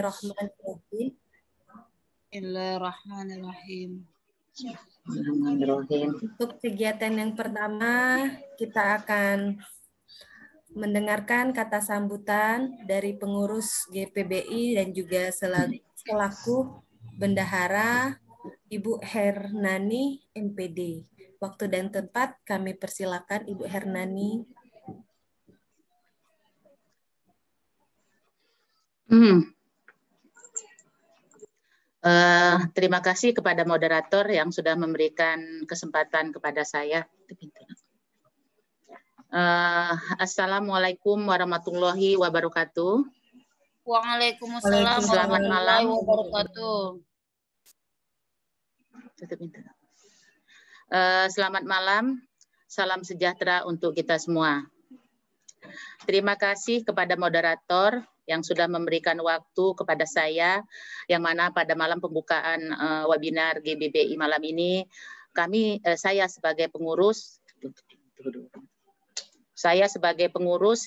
Bismillahirrahmanirrahim. Bismillahirrahmanirrahim. Untuk kegiatan yang pertama, kita akan mendengarkan kata sambutan dari pengurus GPBI dan juga selaku bendahara Ibu Hernani MPD. Waktu dan tempat kami persilakan Ibu Hernani. Terima kasih kepada moderator yang sudah memberikan kesempatan kepada saya. Assalamualaikum warahmatullahi wabarakatuh. Waalaikumsalam Selamat malam. warahmatullahi wabarakatuh. Selamat malam, salam sejahtera untuk kita semua. Terima kasih kepada moderator yang sudah memberikan waktu kepada saya, yang mana pada malam pembukaan webinar GBBI malam ini, saya sebagai pengurus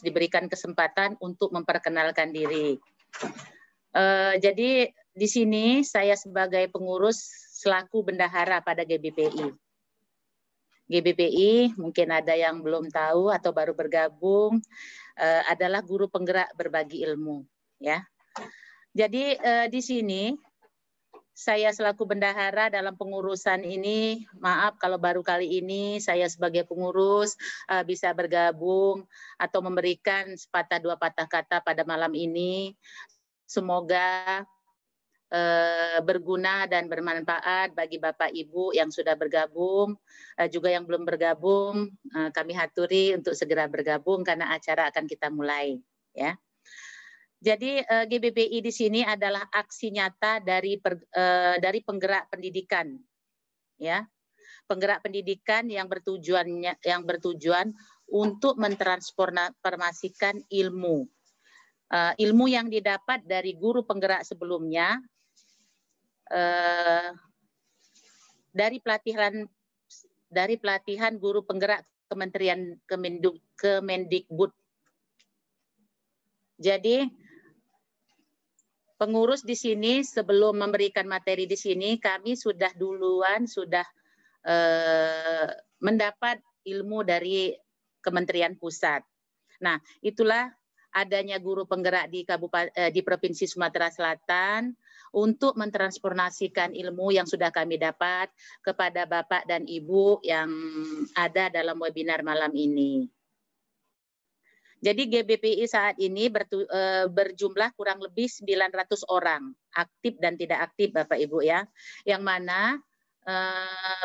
diberikan kesempatan untuk memperkenalkan diri. Jadi di sini saya sebagai pengurus selaku bendahara pada GBBI. GBBI mungkin ada yang belum tahu atau baru bergabung, adalah guru penggerak berbagi ilmu, ya. Jadi di sini saya selaku bendahara dalam pengurusan ini, maaf kalau baru kali ini saya sebagai pengurus bisa bergabung atau memberikan sepatah dua patah kata pada malam ini. Semoga berguna dan bermanfaat bagi Bapak Ibu yang sudah bergabung, juga yang belum bergabung, kami haturi untuk segera bergabung karena acara akan kita mulai, ya. Jadi GBBI di sini adalah aksi nyata dari penggerak pendidikan, ya, penggerak pendidikan yang bertujuan untuk mentransformasikan ilmu, ilmu yang didapat dari guru penggerak sebelumnya. Dari pelatihan guru penggerak Kementerian Kemendikbud. Jadi pengurus di sini sebelum memberikan materi di sini kami sudah mendapat ilmu dari Kementerian Pusat. Nah, itulah adanya guru penggerak di Provinsi Sumatera Selatan untuk mentransformasikan ilmu yang sudah kami dapat kepada Bapak dan Ibu yang ada dalam webinar malam ini. Jadi GBPI saat ini berjumlah kurang lebih 900 orang, aktif dan tidak aktif Bapak Ibu, ya. Yang mana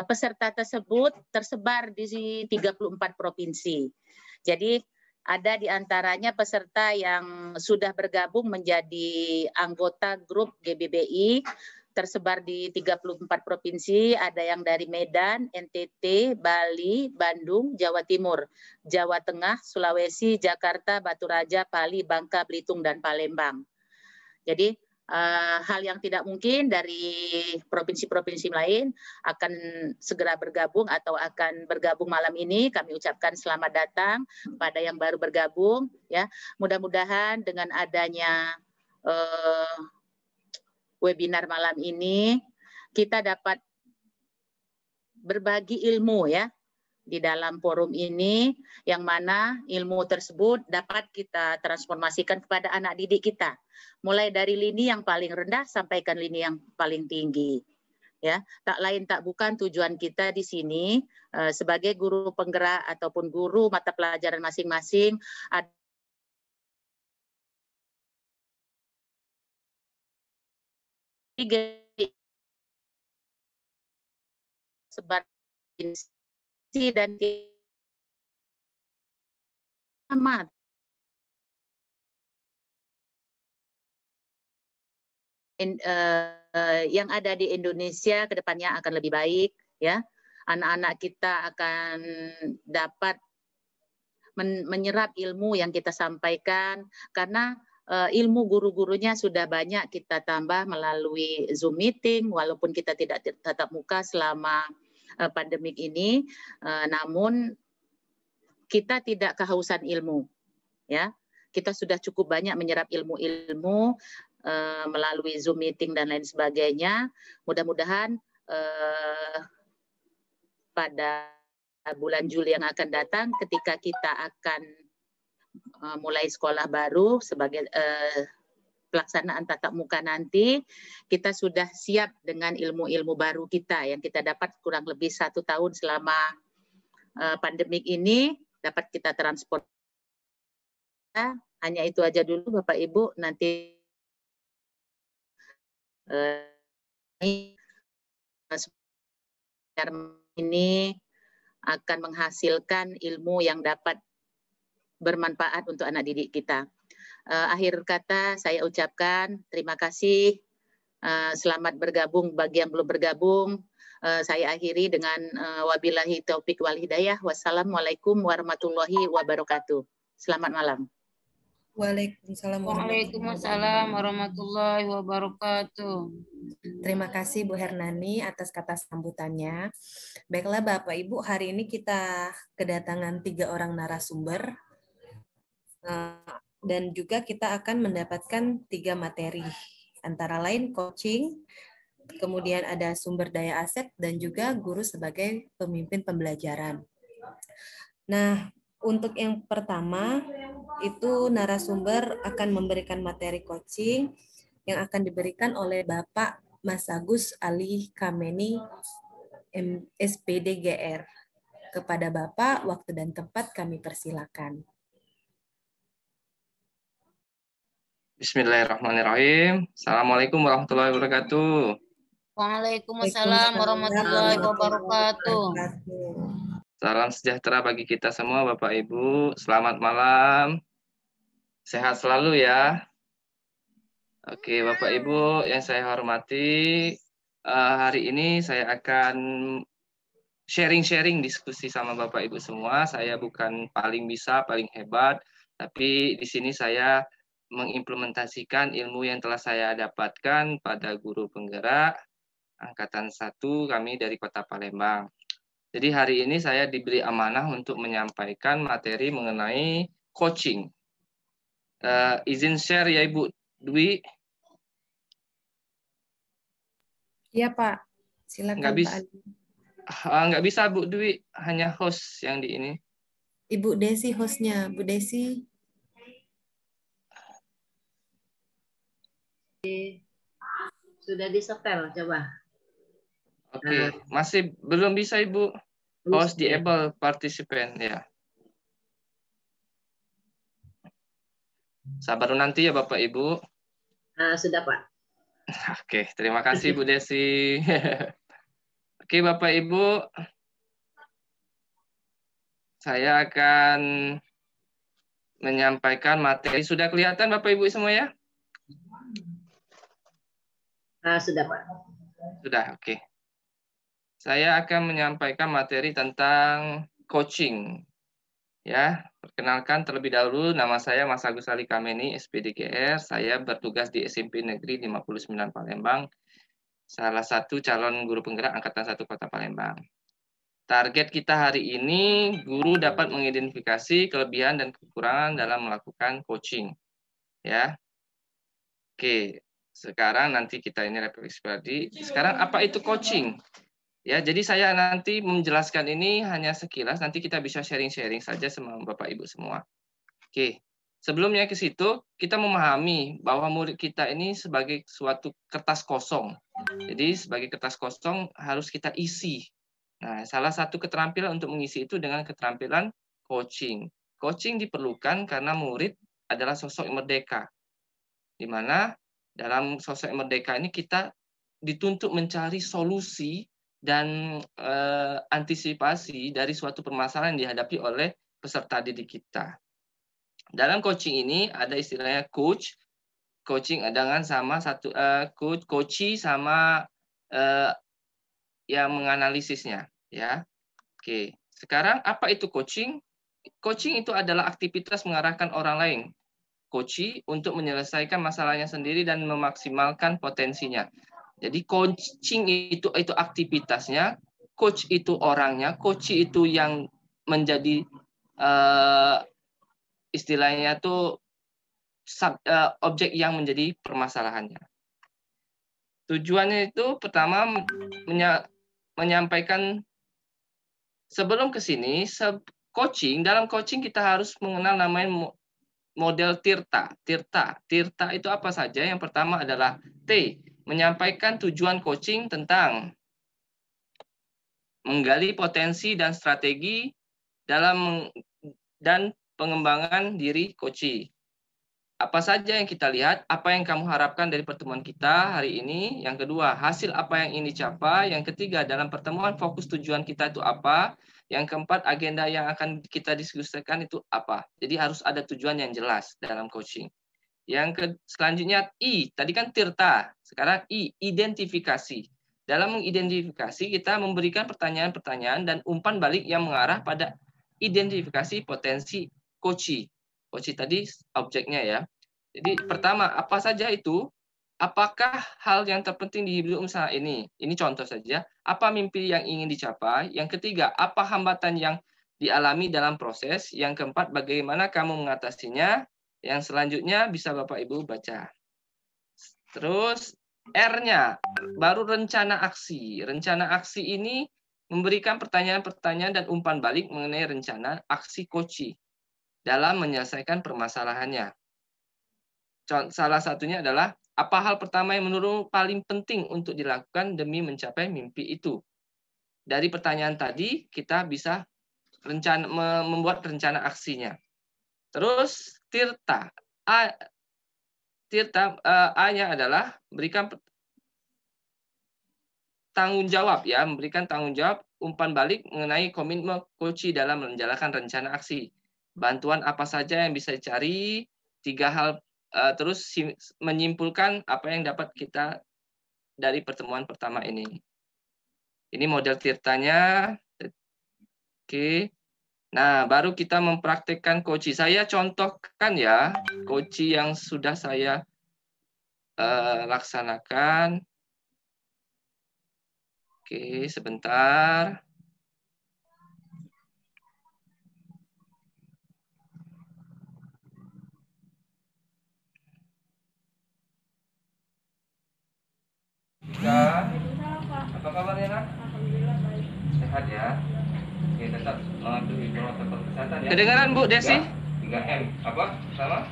peserta tersebut tersebar di 34 provinsi. Jadi ada di antaranya peserta yang sudah bergabung menjadi anggota grup GBBI tersebar di 34 provinsi, ada yang dari Medan, NTT, Bali, Bandung, Jawa Timur, Jawa Tengah, Sulawesi, Jakarta, Batu Raja, Bali, Bangka, Belitung, dan Palembang. Jadi hal yang tidak mungkin dari provinsi-provinsi lain akan segera bergabung atau akan bergabung malam ini. Kami ucapkan selamat datang pada yang baru bergabung, ya. Mudah-mudahan dengan adanya webinar malam ini kita dapat berbagi ilmu, ya, di dalam forum ini, yang mana ilmu tersebut dapat kita transformasikan kepada anak didik kita, mulai dari lini yang paling rendah sampai ke lini yang paling tinggi, ya. Tak lain tak bukan tujuan kita di sini sebagai guru penggerak ataupun guru mata pelajaran masing-masing sebar dan amat yang ada di Indonesia ke depannya akan lebih baik, ya. Anak-anak kita akan dapat menyerap ilmu yang kita sampaikan karena ilmu guru-gurunya sudah banyak kita tambah melalui Zoom meeting walaupun kita tidak tatap muka selama pandemik ini, namun kita tidak kehausan ilmu, ya. Kita sudah cukup banyak menyerap ilmu-ilmu melalui Zoom meeting dan lain sebagainya. Mudah-mudahan pada bulan Juli yang akan datang ketika kita akan mulai sekolah baru sebagai pelaksanaan tatap muka nanti, kita sudah siap dengan ilmu-ilmu baru kita yang kita dapat kurang lebih 1 tahun selama pandemik ini, dapat kita transport. Hanya itu aja dulu Bapak Ibu, nanti ini akan menghasilkan ilmu yang dapat bermanfaat untuk anak didik kita. Akhir kata saya ucapkan terima kasih, selamat bergabung bagi yang belum bergabung. Saya akhiri dengan wabillahi taufik wal hidayah. Wassalamualaikum warahmatullahi wabarakatuh. Selamat malam. Waalaikumsalam warahmatullahi wabarakatuh. Terima kasih Bu Hernani atas kata sambutannya. Baiklah Bapak Ibu, hari ini kita kedatangan 3 orang narasumber dan juga kita akan mendapatkan 3 materi, antara lain coaching, kemudian ada sumber daya aset, dan juga guru sebagai pemimpin pembelajaran. Nah, untuk yang pertama, itu narasumber akan memberikan materi coaching yang akan diberikan oleh Bapak Mas Agus Ali Kameni, SPD GR. Kepada Bapak, waktu dan tempat kami persilakan. Bismillahirrahmanirrahim. Assalamualaikum warahmatullahi wabarakatuh. Waalaikumsalam warahmatullahi wabarakatuh. Salam sejahtera bagi kita semua Bapak Ibu. Selamat malam. Sehat selalu ya. Oke Bapak Ibu yang saya hormati, hari ini saya akan sharing-sharing diskusi sama Bapak Ibu semua. Saya bukan paling bisa, paling hebat, tapi di sini saya mengimplementasikan ilmu yang telah saya dapatkan pada guru penggerak Angkatan 1 kami dari Kota Palembang. Jadi hari ini saya diberi amanah untuk menyampaikan materi mengenai coaching. Izin share ya Ibu Dwi. Iya Pak, silakan Pak Adi. Nggak bisa Bu Dwi, hanya host yang di ini. Ibu Desi hostnya, Bu Desi. Sudah disetel coba. Oke, masih belum bisa Ibu. Host disable participant ya. Sabar nanti ya Bapak Ibu. Sudah Pak. Oke, terima kasih Bu Desi. Oke Bapak Ibu, saya akan menyampaikan materi. Sudah kelihatan Bapak Ibu semua ya? Sudah Pak. Sudah, oke. Saya akan menyampaikan materi tentang coaching. Ya, perkenalkan terlebih dahulu, nama saya Mas Agus Ali Kameni, SPD GR. Saya bertugas di SMP Negeri 59 Palembang, salah satu calon guru penggerak Angkatan 1 Kota Palembang. Target kita hari ini, guru dapat mengidentifikasi kelebihan dan kekurangan dalam melakukan coaching. Ya, oke. Sekarang nanti kita ini refleksi tadi. Sekarang apa itu coaching? Ya, jadi saya nanti menjelaskan ini hanya sekilas, nanti kita bisa sharing-sharing saja sama Bapak Ibu semua. Oke, sebelumnya ke situ, kita memahami bahwa murid kita ini sebagai suatu kertas kosong. Jadi sebagai kertas kosong harus kita isi. Nah, salah satu keterampilan untuk mengisi itu dengan keterampilan coaching. Coaching diperlukan karena murid adalah sosok yang merdeka. Di mana dalam sosok yang merdeka ini kita dituntut mencari solusi dan antisipasi dari suatu permasalahan yang dihadapi oleh peserta didik kita. Dalam coaching ini ada istilahnya coach, coaching dengan sama satu coachee sama yang menganalisisnya, ya. Oke, sekarang apa itu coaching? Coaching itu adalah aktivitas mengarahkan orang lain, coachee, untuk menyelesaikan masalahnya sendiri dan memaksimalkan potensinya. Jadi coaching itu aktivitasnya, coach itu orangnya, coachee itu yang menjadi istilahnya tuh objek yang menjadi permasalahannya. Tujuannya itu pertama menyampaikan sebelum ke sini dalam coaching kita harus mengenal namanya model Tirta. Tirta itu apa saja? Yang pertama adalah T, menyampaikan tujuan coaching tentang menggali potensi dan strategi dan pengembangan diri coachee. Apa saja yang kita lihat, apa yang kamu harapkan dari pertemuan kita hari ini. Yang kedua, hasil apa yang ingin dicapai. Yang ketiga, dalam pertemuan fokus tujuan kita itu apa. Yang keempat, agenda yang akan kita diskusikan itu apa. Jadi harus ada tujuan yang jelas dalam coaching. Selanjutnya I, tadi kan Tirta. Sekarang I, identifikasi. Dalam mengidentifikasi, kita memberikan pertanyaan-pertanyaan dan umpan balik yang mengarah pada identifikasi potensi coachee. Coachee tadi objeknya ya. Jadi pertama, apa saja itu? Apakah hal yang terpenting di hidup usaha ini? Ini contoh saja. Apa mimpi yang ingin dicapai? Yang ketiga, apa hambatan yang dialami dalam proses? Yang keempat, bagaimana kamu mengatasinya? Yang selanjutnya bisa Bapak Ibu baca. Terus R-nya, baru rencana aksi. Rencana aksi ini memberikan pertanyaan-pertanyaan dan umpan balik mengenai rencana aksi coachee dalam menyelesaikan permasalahannya. Salah satunya adalah, apa hal pertama yang menurutmu paling penting untuk dilakukan demi mencapai mimpi itu? Dari pertanyaan tadi, kita bisa membuat rencana aksinya. Terus, Tirta. A-nya adalah berikan tanggung jawab ya, memberikan tanggung jawab umpan balik mengenai komitmen coachee dalam menjalankan rencana aksi. Bantuan apa saja yang bisa dicari, 3 hal, terus menyimpulkan apa yang dapat kita dari pertemuan pertama ini. Ini model Tirtanya. Oke. Nah, baru kita mempraktekkan coachee. Saya contohkan ya, coachee yang sudah saya laksanakan. Oke, sebentar. Apa kabarnya, Nak? Alhamdulillah baik. Sehat ya? Oke, tetap mematuhi protokol kesehatan ya. Kedengaran Bu Desi? 3M. Apa? Sama?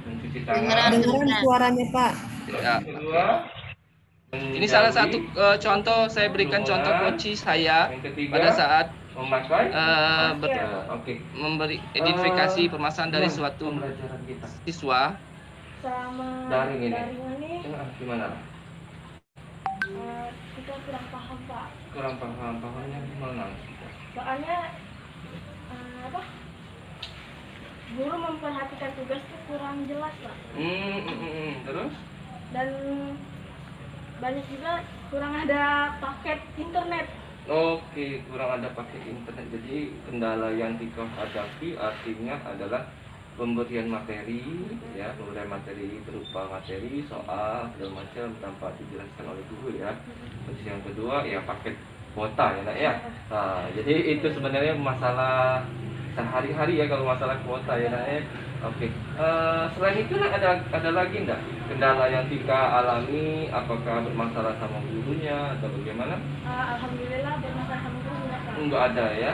Mencuci tangan. Dengaran suaranya, Pak. Ya. Kedua. Ini salah satu contoh, saya berikan contoh coachee saya pada saat memberi identifikasi permasalahan dari suatu siswa. Selama Daring ini. Gimana? Kita kurang paham, Pak. Kurang pahamnya gimana? Soalnya guru memperhatikan tugas itu kurang jelas, Pak. Terus? Dan banyak juga kurang ada paket internet. Oke, kurang ada paket internet. Jadi kendala yang dihadapi artinya adalah pemberian materi, ya, pemberian materi berupa materi, soal, segala macam tanpa dijelaskan oleh guru ya. Terus yang kedua ya paket kuota ya, Nak ya. Nah, jadi itu sebenarnya masalah sehari-hari ya kalau masalah kuota ya, Nak ya. Oke. Selain itu ada lagi enggak kendala yang Tika alami? Apakah bermasalah sama gurunya atau bagaimana? Alhamdulillah bermasalah sama guru enggak ada ya.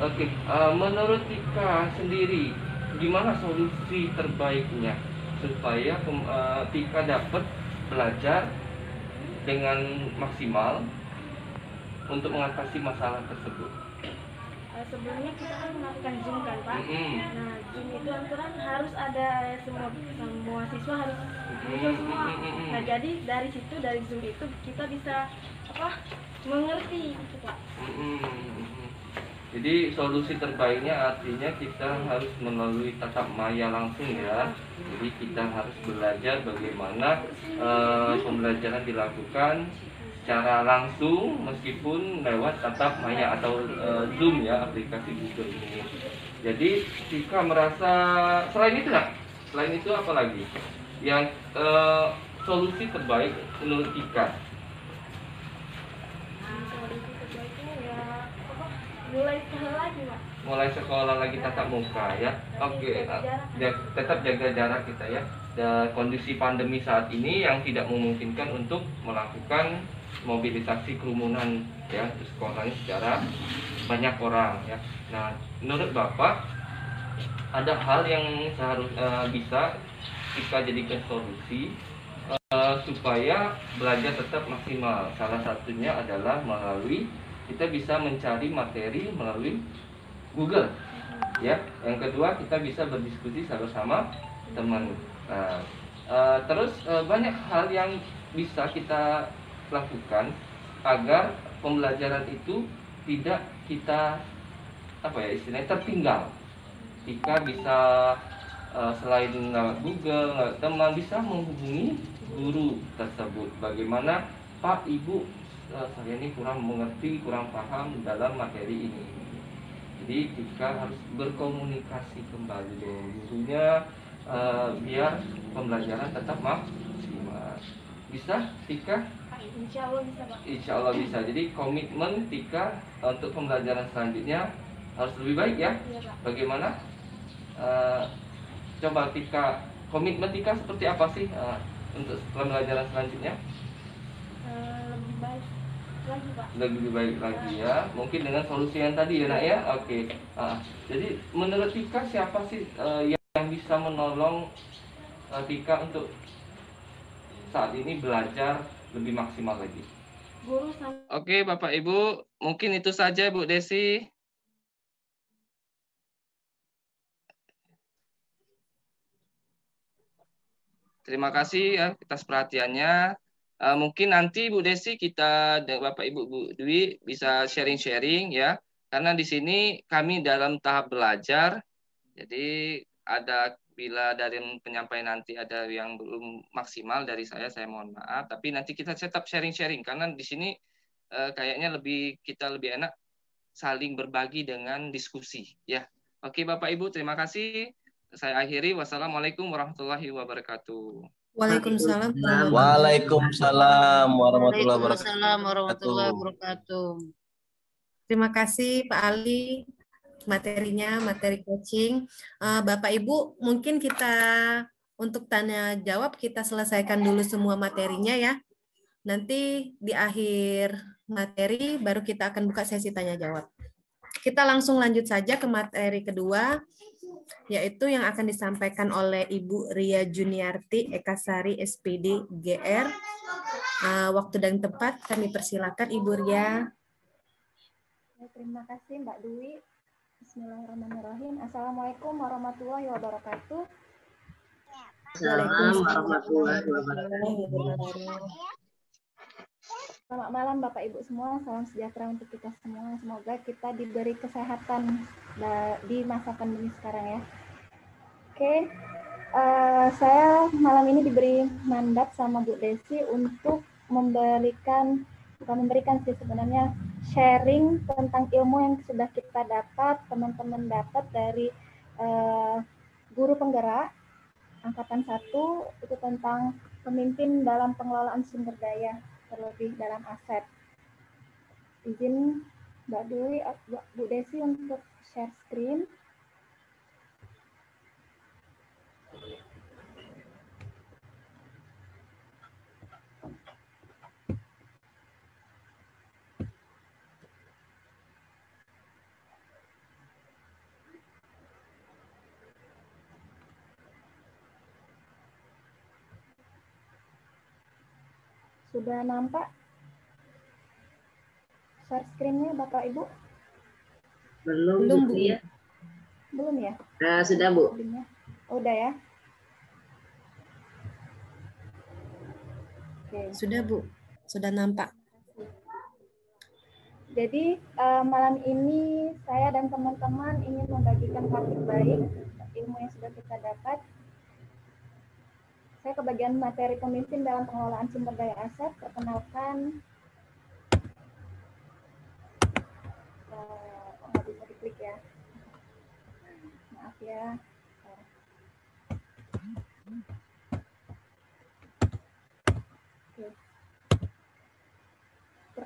Oke. Menurut Tika sendiri gimana solusi terbaiknya supaya Tika dapat belajar dengan maksimal untuk mengatasi masalah tersebut? Sebelumnya kita kan melakukan Zoom kan, Pak. Nah, Zoom itu aturan harus ada semua siswa harus muncul semua. Nah, jadi dari situ, dari Zoom itu kita bisa mengerti gitu, Pak. Jadi solusi terbaiknya artinya kita harus melalui tatap maya langsung ya. Jadi kita harus belajar bagaimana pembelajaran dilakukan secara langsung meskipun lewat tatap maya atau Zoom ya, aplikasi Google ini. Jadi Tika merasa selain itu apa lagi yang solusi terbaik menurut Tika? Solusi terbaiknya ya mulai sekolah lagi, Pak. mulai sekolah lagi tatap muka ya. Oke, tetap jaga jarak kita ya. Dan kondisi pandemi saat ini yang tidak memungkinkan untuk melakukan mobilisasi kerumunan ya di sekolahnya secara banyak orang ya. Nah, menurut Bapak ada hal yang bisa kita jadikan solusi supaya belajar tetap maksimal. Salah satunya adalah melalui kita bisa mencari materi melalui Google, ya. Yang kedua kita bisa berdiskusi sama teman. Nah, terus banyak hal yang bisa kita lakukan agar pembelajaran itu tidak kita istilahnya tertinggal. Jika bisa selain Google, teman bisa menghubungi guru tersebut. Bagaimana Pak, Ibu, saya ini kurang mengerti, kurang paham dalam materi ini. Jadi kita harus berkomunikasi kembali dengan gurunya biar pembelajaran tetap maksimal. Bisa, Tika? Insya Allah bisa, Pak. Insya Allah bisa. Jadi komitmen Tika untuk pembelajaran selanjutnya harus lebih baik ya. Iya, Pak. Bagaimana? Coba Tika, komitmen Tika seperti apa sih untuk pembelajaran selanjutnya? Lebih baik lagi, Pak. Lebih baik lagi ya, mungkin dengan solusi yang tadi ya nak ya. Oke. Jadi menurut Tika siapa sih yang bisa menolong Tika untuk saat ini belajar lebih maksimal lagi? Guru sama. Oke Bapak Ibu, mungkin itu saja Bu Desi. Terima kasih ya atas perhatiannya. Mungkin nanti Bu Desi kita dan Bapak Ibu Bu Dwi bisa sharing-sharing ya. Karena di sini kami dalam tahap belajar. Jadi ada bila dari penyampaian nanti ada yang belum maksimal dari saya mohon maaf. Tapi nanti kita tetap sharing-sharing karena di sini kayaknya kita lebih enak saling berbagi dengan diskusi ya. Oke Bapak Ibu, terima kasih. Saya akhiri. Wassalamualaikum warahmatullahi wabarakatuh. Waalaikumsalam. Waalaikumsalam warahmatullahi wabarakatuh. Terima kasih Pak Ali materinya, materi coaching. Bapak Ibu, mungkin kita untuk tanya jawab kita selesaikan dulu semua materinya ya. Nanti di akhir materi baru kita akan buka sesi tanya jawab. Kita langsung lanjut saja ke materi kedua, yaitu yang akan disampaikan oleh Ibu Ria Juniarti Ekasari SPD GR. Waktu dan tempat kami persilakan Ibu Ria. Terima kasih Mbak Dwi. Bismillahirrahmanirrahim. Assalamualaikum warahmatullahi wabarakatuh. Assalamualaikum warahmatullahi wabarakatuh. Selamat malam Bapak Ibu semua, salam sejahtera untuk kita semua. Semoga kita diberi kesehatan di masa pandemi sekarang ya. Oke, saya malam ini diberi mandat sama Bu Desi untuk memberikan sih sebenarnya sharing tentang ilmu yang sudah kita dapat, teman-teman dapat dari guru penggerak Angkatan 1, itu tentang pemimpin dalam pengelolaan sumber daya, terlebih dalam aset. Izin Mbak Dwi, Bu Desi untuk share screen. Sudah nampak share screen-nya Bapak Ibu? Belum Bu ya? Belum ya? Sudah Bu. Udah ya? Oke. Sudah Bu, sudah nampak. Jadi malam ini saya dan teman-teman ingin membagikan topik baik, ilmu yang sudah kita dapat. Saya kebagian materi pemimpin dalam pengelolaan sumber daya aset. Perkenalkan, nggak bisa diklik ya. Maaf ya. Oke.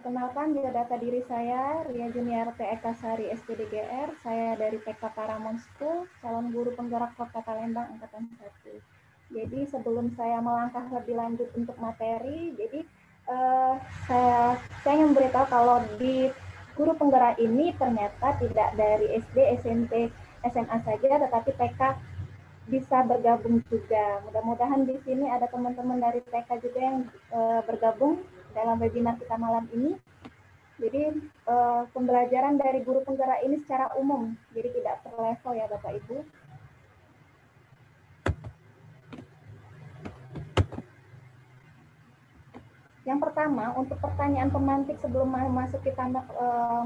Perkenalkan, biodata diri saya, Ria Juniarti Ekasari SPDGR. Saya dari TK Paramount School, calon guru penggerak Kota Palembang Angkatan 1. Jadi sebelum saya melangkah lebih lanjut untuk materi, jadi saya ingin memberitahu kalau di guru penggerak ini ternyata tidak dari SD, SMP, SMA saja, tetapi TK bisa bergabung juga. Mudah-mudahan di sini ada teman-teman dari TK juga yang bergabung dalam webinar kita malam ini. Jadi pembelajaran dari guru penggerak ini secara umum, jadi tidak per level ya Bapak Ibu. Yang pertama, untuk pertanyaan pemantik sebelum masuk kita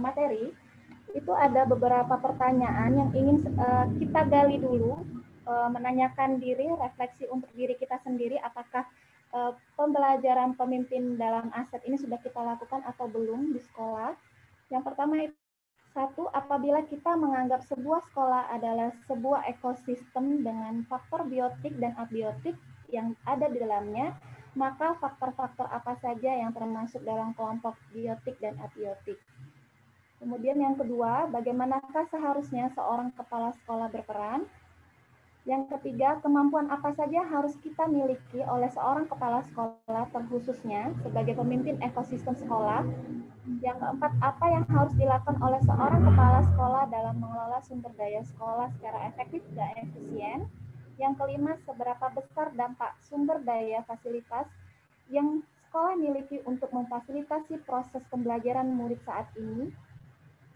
materi, itu ada beberapa pertanyaan yang ingin kita gali dulu, menanyakan diri, refleksi untuk diri kita sendiri, apakah pembelajaran pemimpin dalam aset ini sudah kita lakukan atau belum di sekolah. Yang pertama itu, satu, apabila kita menganggap sebuah sekolah adalah sebuah ekosistem dengan faktor biotik dan abiotik yang ada di dalamnya, maka faktor-faktor apa saja yang termasuk dalam kelompok biotik dan abiotik. Kemudian yang kedua, bagaimanakah seharusnya seorang kepala sekolah berperan? Yang ketiga, kemampuan apa saja harus kita miliki oleh seorang kepala sekolah terkhususnya sebagai pemimpin ekosistem sekolah. Yang keempat, apa yang harus dilakukan oleh seorang kepala sekolah dalam mengelola sumber daya sekolah secara efektif dan efisien. Yang kelima, seberapa besar dampak sumber daya fasilitas yang sekolah miliki untuk memfasilitasi proses pembelajaran murid saat ini.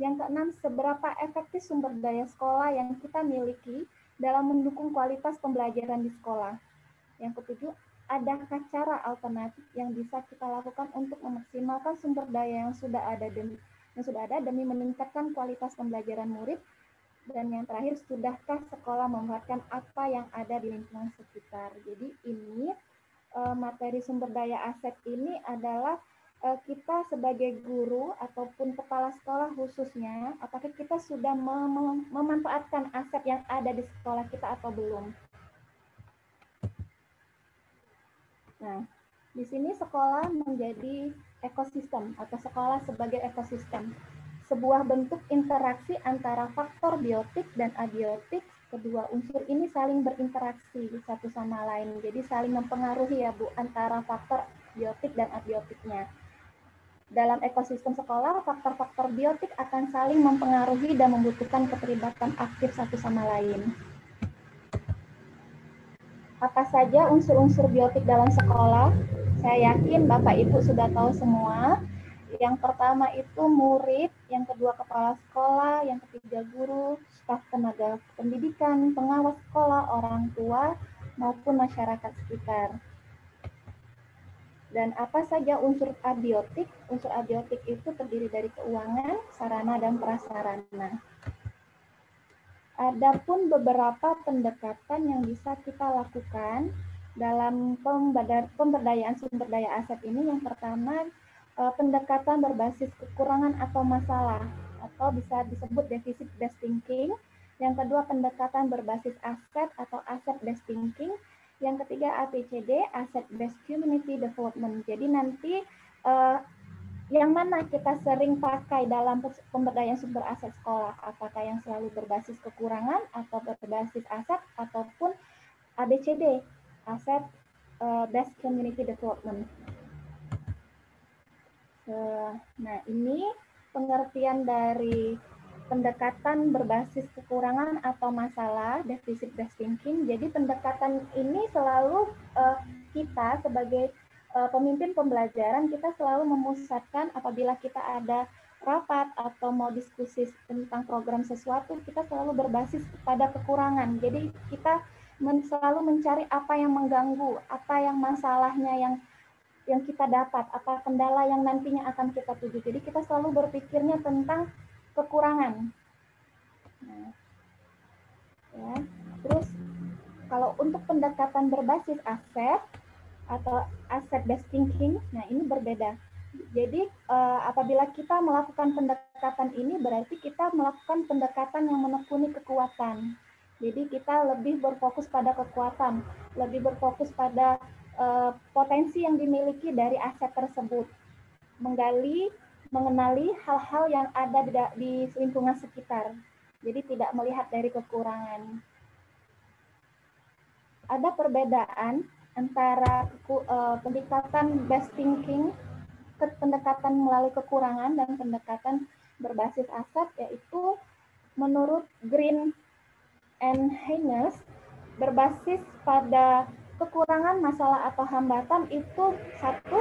Yang keenam, seberapa efektif sumber daya sekolah yang kita miliki dalam mendukung kualitas pembelajaran di sekolah. Yang ketujuh, adakah cara alternatif yang bisa kita lakukan untuk memaksimalkan sumber daya yang sudah ada demi meningkatkan kualitas pembelajaran murid. Dan yang terakhir, sudahkah sekolah memanfaatkan apa yang ada di lingkungan sekitar. Jadi ini materi sumber daya aset ini adalah kita sebagai guru ataupun kepala sekolah khususnya, apakah kita sudah memanfaatkan aset yang ada di sekolah kita atau belum. Nah, di sini sekolah menjadi ekosistem atau sekolah sebagai ekosistem. Sebuah bentuk interaksi antara faktor biotik dan abiotik. Kedua unsur ini saling berinteraksi satu sama lain. Jadi saling mempengaruhi ya Bu, antara faktor biotik dan abiotiknya. Dalam ekosistem sekolah, faktor-faktor biotik akan saling mempengaruhi dan membutuhkan keterlibatan aktif satu sama lain. Apa saja unsur-unsur biotik dalam sekolah? Saya yakin Bapak Ibu sudah tahu semua. Yang pertama itu murid, yang kedua kepala sekolah, yang ketiga guru, staf tenaga pendidikan, pengawas sekolah, orang tua, maupun masyarakat sekitar. Dan apa saja unsur abiotik? Unsur abiotik itu terdiri dari keuangan, sarana, dan prasarana. Adapun beberapa pendekatan yang bisa kita lakukan dalam pemberdayaan sumber daya aset ini. Yang pertama, pendekatan berbasis kekurangan atau masalah, atau bisa disebut deficit based thinking. Yang kedua, pendekatan berbasis aset atau asset based thinking. Yang ketiga, ABCD, Asset Based Community Development. Jadi nanti yang mana kita sering pakai dalam pemberdayaan sumber aset sekolah? Apakah yang selalu berbasis kekurangan atau berbasis aset, ataupun ABCD, Asset Based Community Development. Nah, ini pengertian dari pendekatan berbasis kekurangan atau masalah, deficit based thinking. Jadi pendekatan ini selalu kita sebagai pemimpin pembelajaran, kita selalu memusatkan apabila kita ada rapat atau mau diskusi tentang program sesuatu, kita selalu berbasis pada kekurangan. Jadi kita selalu mencari apa yang mengganggu, apa yang masalahnya yang kita dapat, apa kendala yang nantinya akan kita tuju. Jadi kita selalu berpikirnya tentang kekurangan. Nah, ya. Terus kalau untuk pendekatan berbasis aset atau asset based thinking, nah ini berbeda. Jadi apabila kita melakukan pendekatan ini, berarti kita melakukan pendekatan yang menekuni kekuatan. Jadi kita lebih berfokus pada kekuatan, lebih berfokus pada potensi yang dimiliki dari aset tersebut. Menggali mengenali hal-hal yang ada di lingkungan sekitar. Jadi tidak melihat dari kekurangan. Ada perbedaan antara pendekatan best thinking, pendekatan melalui kekurangan, dan pendekatan berbasis aset, yaitu menurut Green and Haynes, berbasis pada kekurangan, masalah, atau hambatan itu satu,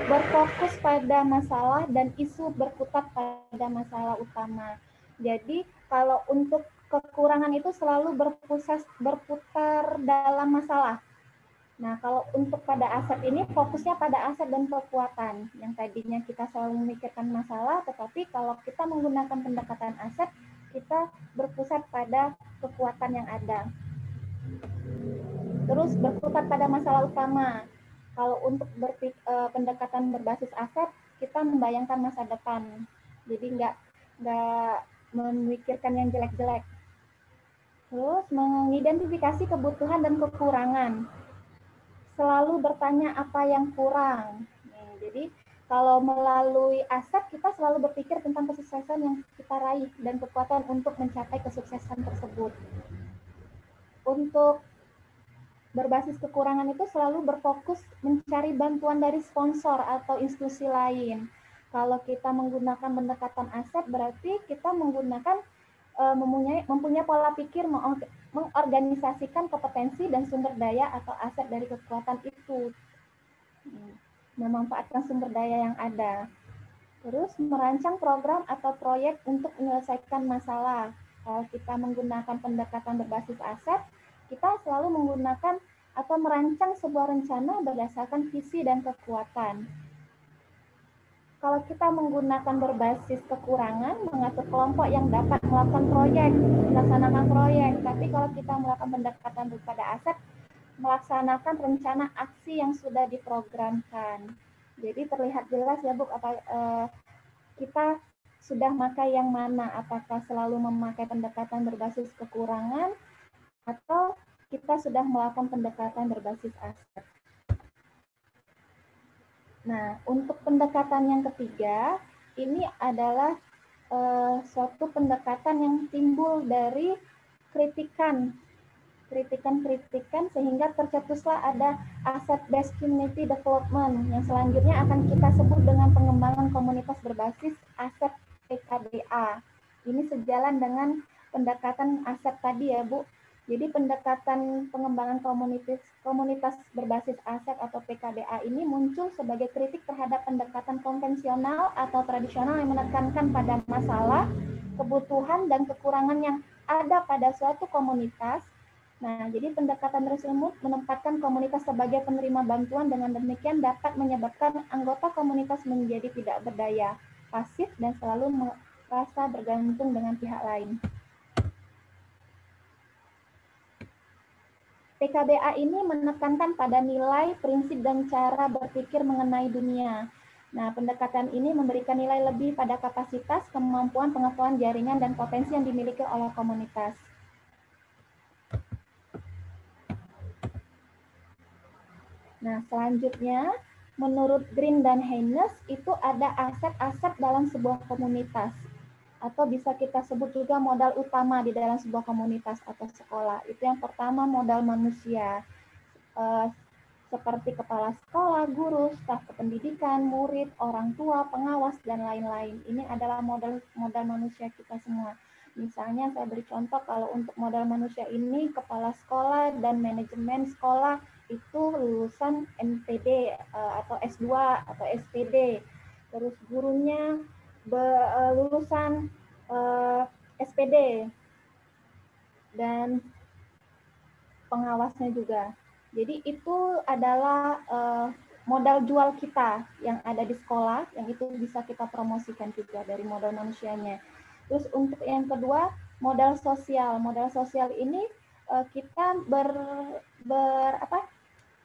berfokus pada masalah dan isu berkutat pada masalah utama. Jadi kalau untuk kekurangan itu selalu berputar dalam masalah. Nah, kalau untuk pada aset ini fokusnya pada aset dan kekuatan. Yang tadinya kita selalu memikirkan masalah, tetapi kalau kita menggunakan pendekatan aset, kita berpusat pada kekuatan yang ada. Terus berputar pada masalah utama. Kalau untuk pendekatan berbasis aset, kita membayangkan masa depan. Jadi nggak memikirkan yang jelek-jelek. Terus mengidentifikasi kebutuhan dan kekurangan. Selalu bertanya apa yang kurang. Jadi kalau melalui aset, kita selalu berpikir tentang kesuksesan yang kita raih dan kekuatan untuk mencapai kesuksesan tersebut. Untuk berbasis kekurangan itu selalu berfokus mencari bantuan dari sponsor atau institusi lain. Kalau kita menggunakan pendekatan aset, berarti kita menggunakan mempunyai pola pikir mengorganisasikan kompetensi dan sumber daya atau aset dari kekuatan itu, memanfaatkan sumber daya yang ada. Terus merancang program atau proyek untuk menyelesaikan masalah. Kalau kita menggunakan pendekatan berbasis aset, kita selalu menggunakan atau merancang sebuah rencana berdasarkan visi dan kekuatan. Kalau kita menggunakan berbasis kekurangan, mengatur kelompok yang dapat melakukan proyek, melaksanakan proyek. Tapi kalau kita melakukan pendekatan kepada aset, melaksanakan rencana aksi yang sudah diprogramkan. Jadi terlihat jelas ya Bu, kita sudah memakai yang mana, apakah selalu memakai pendekatan berbasis kekurangan atau kita sudah melakukan pendekatan berbasis aset. Nah, untuk pendekatan yang ketiga, ini adalah suatu pendekatan yang timbul dari kritikan sehingga tercetuslah ada asset-based community development yang selanjutnya akan kita sebut dengan pengembangan komunitas berbasis aset PKBA. Ini sejalan dengan pendekatan aset tadi ya Bu. Jadi pendekatan pengembangan komunitas berbasis aset atau PKBA ini muncul sebagai kritik terhadap pendekatan konvensional atau tradisional yang menekankan pada masalah, kebutuhan, dan kekurangan yang ada pada suatu komunitas. Nah, jadi pendekatan tersebut menempatkan komunitas sebagai penerima bantuan, dengan demikian dapat menyebabkan anggota komunitas menjadi tidak berdaya, pasif, dan selalu merasa bergantung dengan pihak lain. PKBA ini menekankan pada nilai, prinsip, dan cara berpikir mengenai dunia. Nah, pendekatan ini memberikan nilai lebih pada kapasitas, kemampuan, pengetahuan, jaringan, dan potensi yang dimiliki oleh komunitas. Nah, selanjutnya, menurut Green dan Haynes, itu ada aset-aset dalam sebuah komunitas. Atau bisa kita sebut juga modal utama di dalam sebuah komunitas atau sekolah. Itu yang pertama, modal manusia. Seperti kepala sekolah, guru, staf kependidikan, murid, orang tua, pengawas, dan lain-lain. Ini adalah modal manusia kita semua. Misalnya saya beri contoh, kalau untuk modal manusia ini, kepala sekolah dan manajemen sekolah itu lulusan MPD atau S2 atau SPD. Terus gurunya lulusan SPD dan pengawasnya juga. Jadi itu adalah modal jual kita yang ada di sekolah, yang itu bisa kita promosikan juga dari modal manusianya. Terus untuk yang kedua, modal sosial. Modal sosial ini kita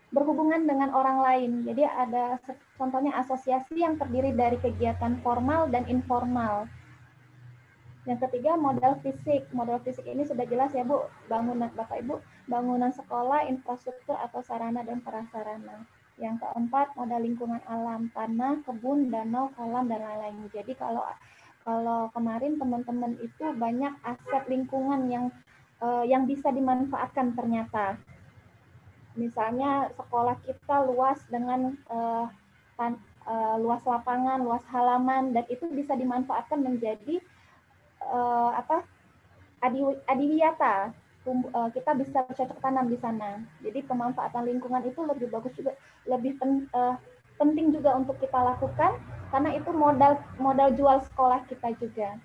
berhubungan dengan orang lain. Jadi ada contohnya asosiasi yang terdiri dari kegiatan formal dan informal. Yang ketiga, modal fisik. Modal fisik ini sudah jelas ya Bu, bangunan Bapak Ibu, bangunan sekolah, infrastruktur atau sarana dan prasarana. Yang keempat, modal lingkungan alam, tanah, kebun, danau, kolam, dan lain-lain. Jadi kalau kemarin teman-teman itu banyak aset lingkungan yang bisa dimanfaatkan ternyata. Misalnya sekolah kita luas dengan luas lapangan, luas halaman, dan itu bisa dimanfaatkan menjadi adiwiyata. Kita bisa bercocok tanam di sana. Jadi pemanfaatan lingkungan itu lebih bagus juga, lebih penting juga untuk kita lakukan karena itu modal jual sekolah kita juga.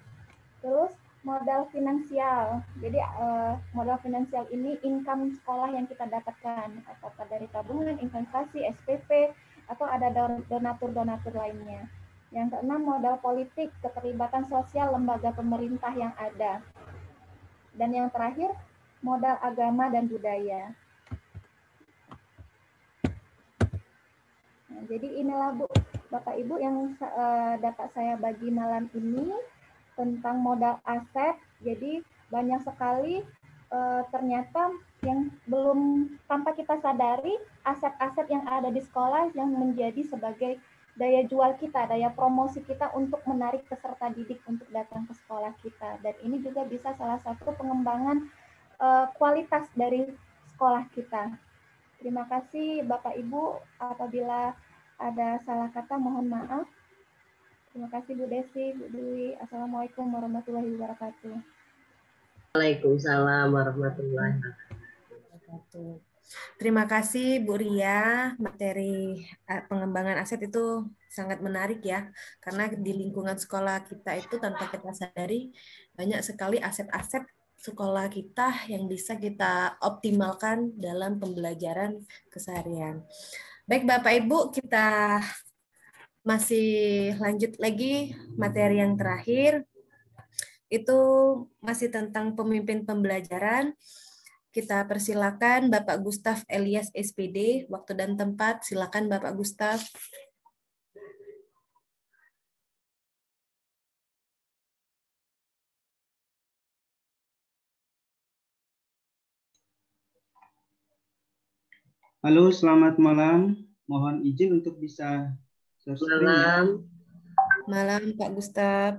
Terus modal finansial. Jadi modal finansial ini income sekolah yang kita dapatkan, apakah dari tabungan, investasi, SPP, atau ada donatur-donatur lainnya. Yang keenam, modal politik, keterlibatan sosial lembaga pemerintah yang ada. Dan yang terakhir, modal agama dan budaya. Nah, jadi inilah Bu, Bapak Ibu yang dapat saya bagi malam ini tentang modal aset. Jadi banyak sekali ternyata yang belum tanpa kita sadari aset-aset yang ada di sekolah yang menjadi sebagai daya jual kita, daya promosi kita untuk menarik peserta didik untuk datang ke sekolah kita. Dan ini juga bisa salah satu pengembangan kualitas dari sekolah kita. Terima kasih Bapak Ibu, apabila ada salah kata mohon maaf. Terima kasih Bu Desi, Bu Dwi. Assalamualaikum warahmatullahi wabarakatuh. Waalaikumsalam warahmatullahi wabarakatuh. Terima kasih Bu Ria, materi pengembangan aset itu sangat menarik ya, karena di lingkungan sekolah kita itu tanpa kita sadari banyak sekali aset-aset sekolah kita yang bisa kita optimalkan dalam pembelajaran keseharian. Baik Bapak Ibu, kita masih lanjut lagi materi yang terakhir. Itu masih tentang pemimpin pembelajaran. Kita persilakan Bapak Gustaf Elias SPD, waktu dan tempat. Silakan Bapak Gustaf. Halo, selamat malam. Mohon izin untuk bisa share screen ya. Malam Pak Gustaf.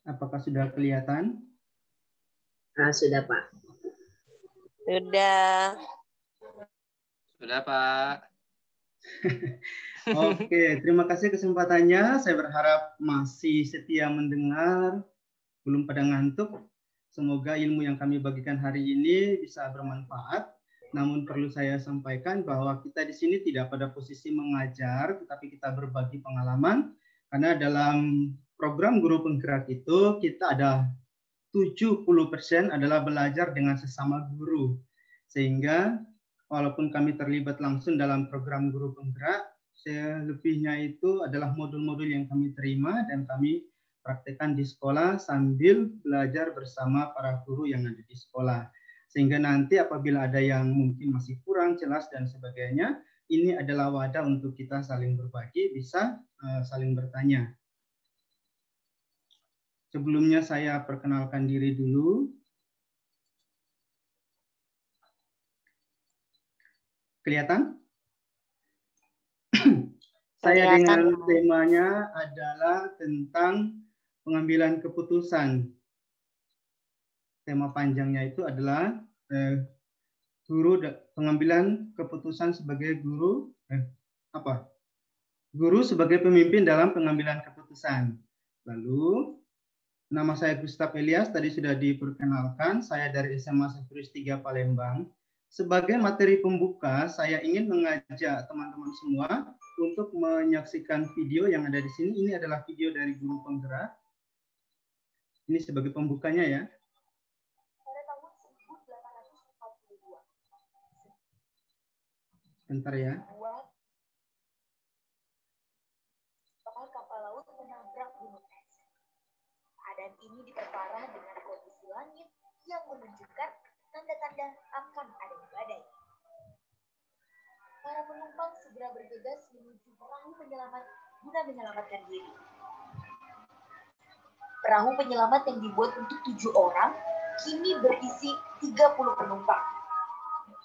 Apakah sudah kelihatan? Sudah Pak. Sudah. Sudah Pak. Oke, terima kasih kesempatannya. Saya berharap masih setia mendengar, belum pada ngantuk. Semoga ilmu yang kami bagikan hari ini bisa bermanfaat. Namun perlu saya sampaikan bahwa kita di sini tidak pada posisi mengajar, tetapi kita berbagi pengalaman. Karena dalam program guru penggerak itu kita ada 70% adalah belajar dengan sesama guru. Sehingga walaupun kami terlibat langsung dalam program guru penggerak, selebihnya itu adalah modul-modul yang kami terima dan kami praktekkan di sekolah sambil belajar bersama para guru yang ada di sekolah. Sehingga nanti apabila ada yang mungkin masih kurang jelas dan sebagainya, ini adalah wadah untuk kita saling berbagi, bisa saling bertanya. Sebelumnya saya perkenalkan diri dulu. Kelihatan? Saya dengan temanya adalah tentang pengambilan keputusan. Tema panjangnya itu adalah pengambilan keputusan sebagai guru, guru sebagai pemimpin dalam pengambilan keputusan. Lalu nama saya Gustaf Elias, tadi sudah diperkenalkan, saya dari SMA Sefrius 3 Palembang. Sebagai materi pembuka, saya ingin mengajak teman-teman semua untuk menyaksikan video yang ada di sini. Ini adalah video dari guru penggerak. Ini sebagai pembukanya ya. Bentar ya. Kapal laut menabrak gunung es. Keadaan ini diperparah dengan kondisi langit yang menunjukkan tanda-tanda akan adanya badai. Para penumpang segera bergegas menuju perahu penyelamat guna menyelamatkan diri. Perahu penyelamat yang dibuat untuk 7 orang kini berisi 30 penumpang.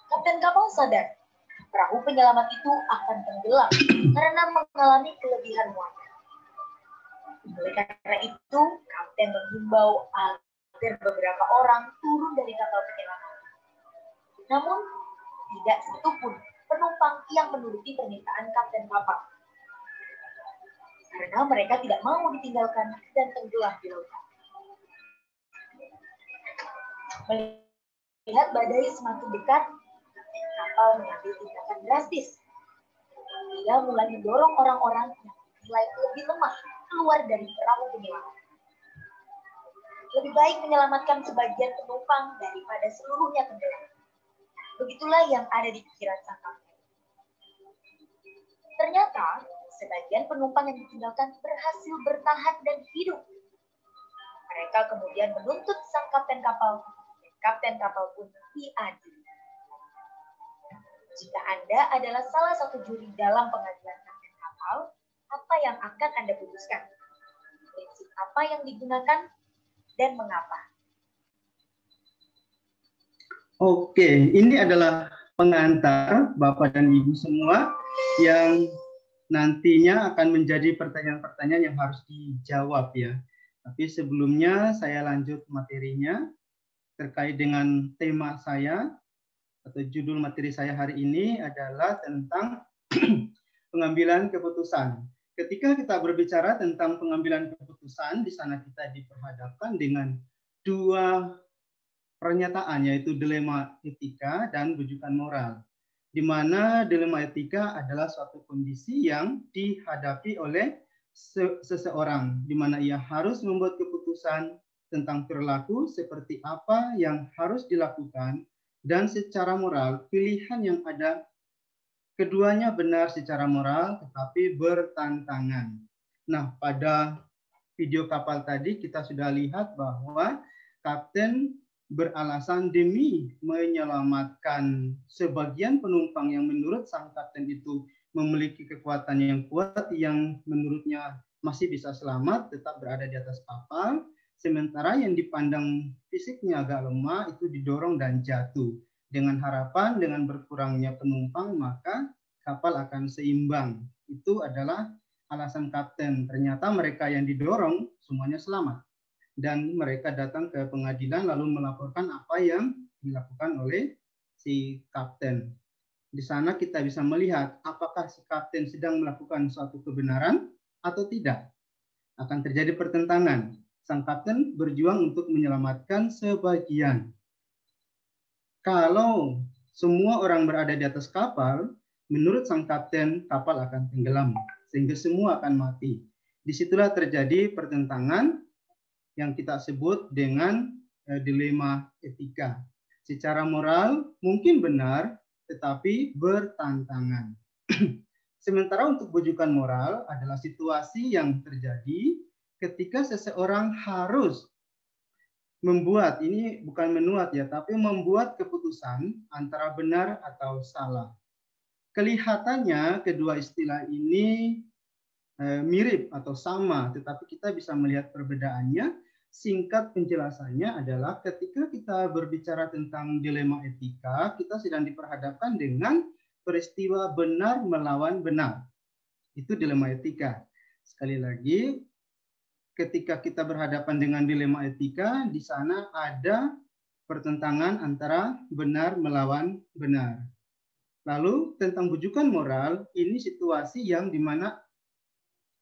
Kapten kapal sadar, perahu penyelamat itu akan tenggelam karena mengalami kelebihan muatan. Oleh karena itu, kapten menghimbau agar beberapa orang turun dari kapal penyelamat. Namun, tidak satupun penumpang yang menuruti permintaan kapten kapal. Karena mereka tidak mau ditinggalkan dan tenggelam di lautan. Melihat badai semakin dekat, kapal mengambil tindakan drastis. Dia mulai mendorong orang-orang yang dinilai lebih lemah keluar dari perahu penyelamat. Lebih baik menyelamatkan sebagian penumpang daripada seluruhnya tenggelam. Begitulah yang ada di pikiran sang kapten. Ternyata, sebagian penumpang yang ditinggalkan berhasil bertahan dan hidup. Mereka kemudian menuntut sang kapten kapal, dan kapten kapal pun diadili. Jika Anda adalah salah satu juri dalam pengadilan kapten kapal, apa yang akan Anda putuskan? Prinsip apa yang digunakan dan mengapa? Oke, ini adalah pengantar Bapak dan Ibu semua yang nantinya akan menjadi pertanyaan-pertanyaan yang harus dijawab ya. Tapi sebelumnya saya lanjut materinya terkait dengan tema saya atau judul materi saya hari ini adalah tentang pengambilan keputusan. Ketika kita berbicara tentang pengambilan keputusan, di sana kita diperhadapkan dengan dua pernyataan, yaitu dilema etika dan rujukan moral. Di mana dilema etika adalah suatu kondisi yang dihadapi oleh seseorang, di mana ia harus membuat keputusan tentang perilaku seperti apa yang harus dilakukan, dan secara moral pilihan yang ada keduanya benar secara moral tetapi bertantangan. Nah, pada video kapal tadi kita sudah lihat bahwa kapten beralasan demi menyelamatkan sebagian penumpang yang menurut sang kapten itu memiliki kekuatan yang kuat yang menurutnya masih bisa selamat tetap berada di atas kapal, sementara yang dipandang fisiknya agak lemah itu didorong dan jatuh. Dengan harapan dengan berkurangnya penumpang maka kapal akan seimbang. Itu adalah alasan kapten. Ternyata mereka yang didorong semuanya selamat. Dan mereka datang ke pengadilan lalu melaporkan apa yang dilakukan oleh si kapten. Di sana kita bisa melihat apakah si kapten sedang melakukan suatu kebenaran atau tidak. Akan terjadi pertentangan. Sang kapten berjuang untuk menyelamatkan sebagian. Kalau semua orang berada di atas kapal, menurut sang kapten kapal akan tenggelam sehingga semua akan mati. Disitulah terjadi pertentangan yang kita sebut dengan dilema etika. Secara moral mungkin benar, tetapi bertantangan. Sementara untuk rujukan moral adalah situasi yang terjadi ketika seseorang harus membuat, ini bukan menuat ya, tapi membuat keputusan antara benar atau salah. Kelihatannya kedua istilah ini mirip atau sama, tetapi kita bisa melihat perbedaannya. Singkat penjelasannya adalah ketika kita berbicara tentang dilema etika, kita sedang diperhadapkan dengan peristiwa benar melawan benar. Itu dilema etika. Sekali lagi, ketika kita berhadapan dengan dilema etika, di sana ada pertentangan antara benar melawan benar. Lalu tentang rujukan moral, ini situasi yang dimana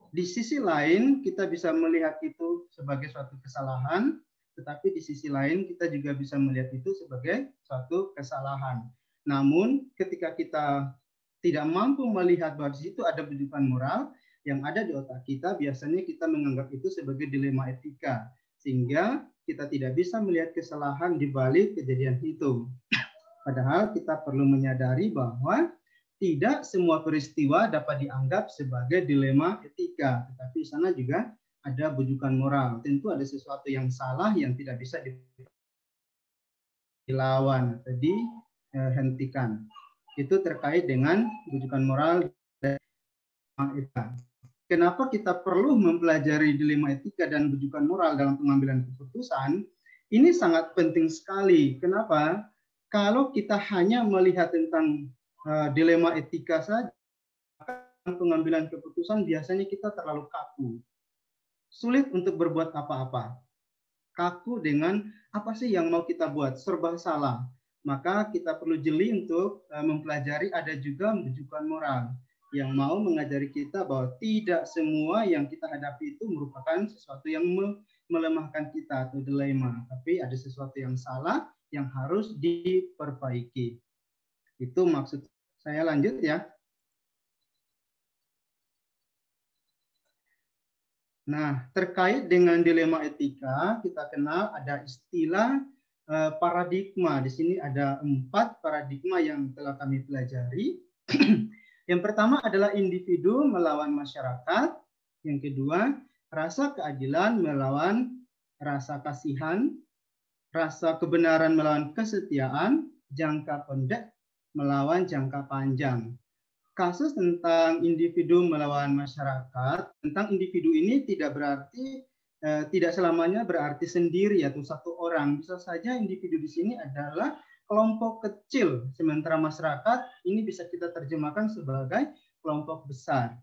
di sisi lain kita bisa melihat itu sebagai suatu kesalahan, tetapi di sisi lain kita juga bisa melihat itu sebagai suatu kesalahan. Namun ketika kita tidak mampu melihat bahwa di situ ada rujukan moral, yang ada di otak kita biasanya kita menganggap itu sebagai dilema etika, sehingga kita tidak bisa melihat kesalahan di balik kejadian itu. Padahal kita perlu menyadari bahwa tidak semua peristiwa dapat dianggap sebagai dilema etika, tetapi di sana juga ada bujukan moral. Tentu ada sesuatu yang salah yang tidak bisa dilawan atau dihentikan. Itu terkait dengan bujukan moral dan etika. Kenapa kita perlu mempelajari dilema etika dan bujukan moral dalam pengambilan keputusan? Ini sangat penting sekali. Kenapa? Kalau kita hanya melihat tentang dilema etika saja, pengambilan keputusan biasanya kita terlalu kaku. Sulit untuk berbuat apa-apa. Kaku dengan apa sih yang mau kita buat, serba salah. Maka kita perlu jeli untuk mempelajari ada juga bujukan moral yang mau mengajari kita bahwa tidak semua yang kita hadapi itu merupakan sesuatu yang melemahkan kita atau dilema, tapi ada sesuatu yang salah yang harus diperbaiki. Itu maksud saya. Lanjut ya. Nah, terkait dengan dilema etika, kita kenal ada istilah paradigma. Di sini ada 4 paradigma yang telah kami pelajari. Yang pertama adalah individu melawan masyarakat. Yang kedua, rasa keadilan melawan rasa kasihan. Rasa kebenaran melawan kesetiaan. Jangka pendek melawan jangka panjang. Kasus tentang individu melawan masyarakat, tentang individu ini tidak berarti tidak selamanya berarti sendiri atau satu orang. Bisa saja individu di sini adalah kelompok kecil, sementara masyarakat ini bisa kita terjemahkan sebagai kelompok besar.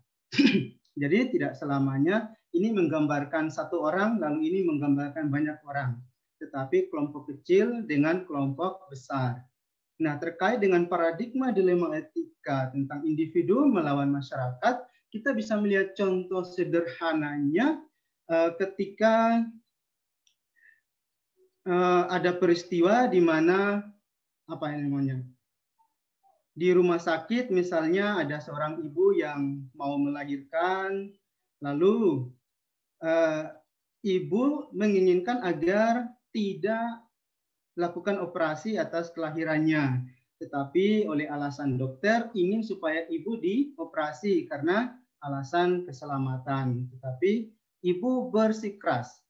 Jadi tidak selamanya ini menggambarkan satu orang, lalu ini menggambarkan banyak orang, tetapi kelompok kecil dengan kelompok besar. Nah, terkait dengan paradigma dilema etika tentang individu melawan masyarakat, kita bisa melihat contoh sederhananya ketika ada peristiwa di mana di rumah sakit misalnya ada seorang ibu yang mau melahirkan, lalu ibu menginginkan agar tidak lakukan operasi atas kelahirannya, tetapi oleh alasan dokter ingin supaya ibu dioperasi karena alasan keselamatan, tetapi ibu bersikeras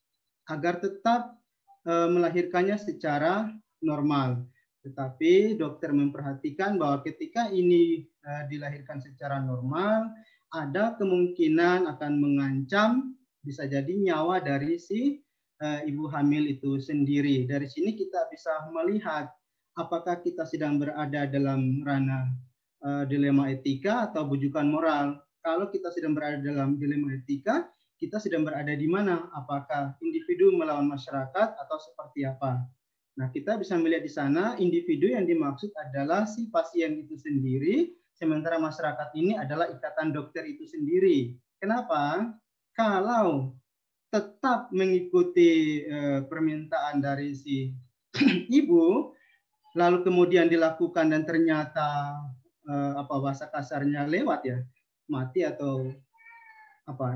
agar tetap melahirkannya secara normal. Tetapi dokter memperhatikan bahwa ketika ini dilahirkan secara normal, ada kemungkinan akan mengancam bisa jadi nyawa dari si ibu hamil itu sendiri. Dari sini kita bisa melihat apakah kita sedang berada dalam ranah dilema etika atau bujukan moral. Kalau kita sedang berada dalam dilema etika, kita sedang berada di mana? Apakah individu melawan masyarakat atau seperti apa? Nah, kita bisa melihat di sana individu yang dimaksud adalah si pasien itu sendiri, sementara masyarakat ini adalah ikatan dokter itu sendiri. Kenapa? Kalau tetap mengikuti permintaan dari si ibu, lalu kemudian dilakukan dan ternyata bahasa kasarnya lewat ya, mati atau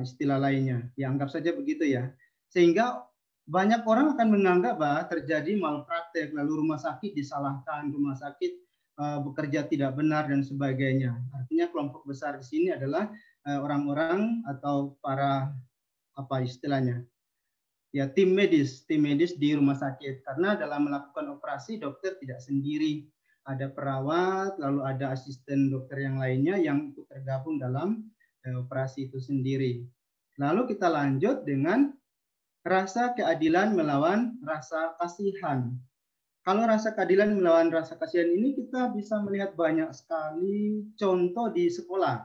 istilah lainnya, ya anggap saja begitu ya, sehingga banyak orang akan menganggap bahwa terjadi malpraktek, lalu rumah sakit disalahkan, rumah sakit bekerja tidak benar dan sebagainya. Artinya kelompok besar di sini adalah orang-orang atau para istilahnya ya tim medis di rumah sakit, karena dalam melakukan operasi dokter tidak sendiri, ada perawat lalu ada asisten dokter yang lainnya yang ikut tergabung dalam operasi itu sendiri. Lalu kita lanjut dengan rasa keadilan melawan rasa kasihan. Kalau rasa keadilan melawan rasa kasihan ini kita bisa melihat banyak sekali contoh di sekolah.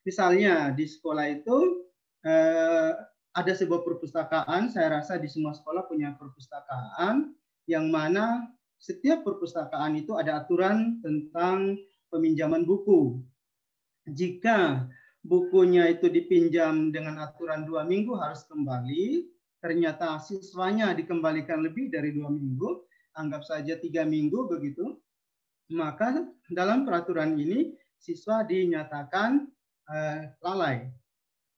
Misalnya di sekolah itu ada sebuah perpustakaan, saya rasa di semua sekolah punya perpustakaan, yang mana setiap perpustakaan itu ada aturan tentang peminjaman buku. Jika bukunya itu dipinjam dengan aturan 2 minggu harus kembali, ternyata siswanya dikembalikan lebih dari 2 minggu, anggap saja 3 minggu begitu, maka dalam peraturan ini siswa dinyatakan lalai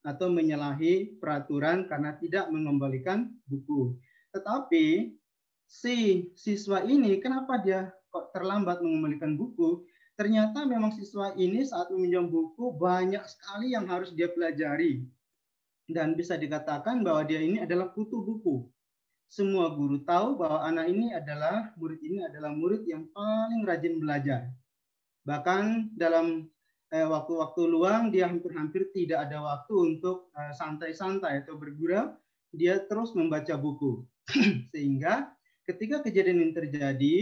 atau menyalahi peraturan karena tidak mengembalikan buku. Tetapi si siswa ini kenapa dia kok terlambat mengembalikan buku? ternyata memang siswa ini saat meminjam buku banyak sekali yang harus dia pelajari. Dan bisa dikatakan bahwa dia ini adalah kutu buku. Semua guru tahu bahwa murid ini adalah murid yang paling rajin belajar. Bahkan dalam waktu-waktu luang dia hampir-hampir tidak ada waktu untuk santai-santai atau bergurau, dia terus membaca buku. Sehingga ketika kejadian ini terjadi,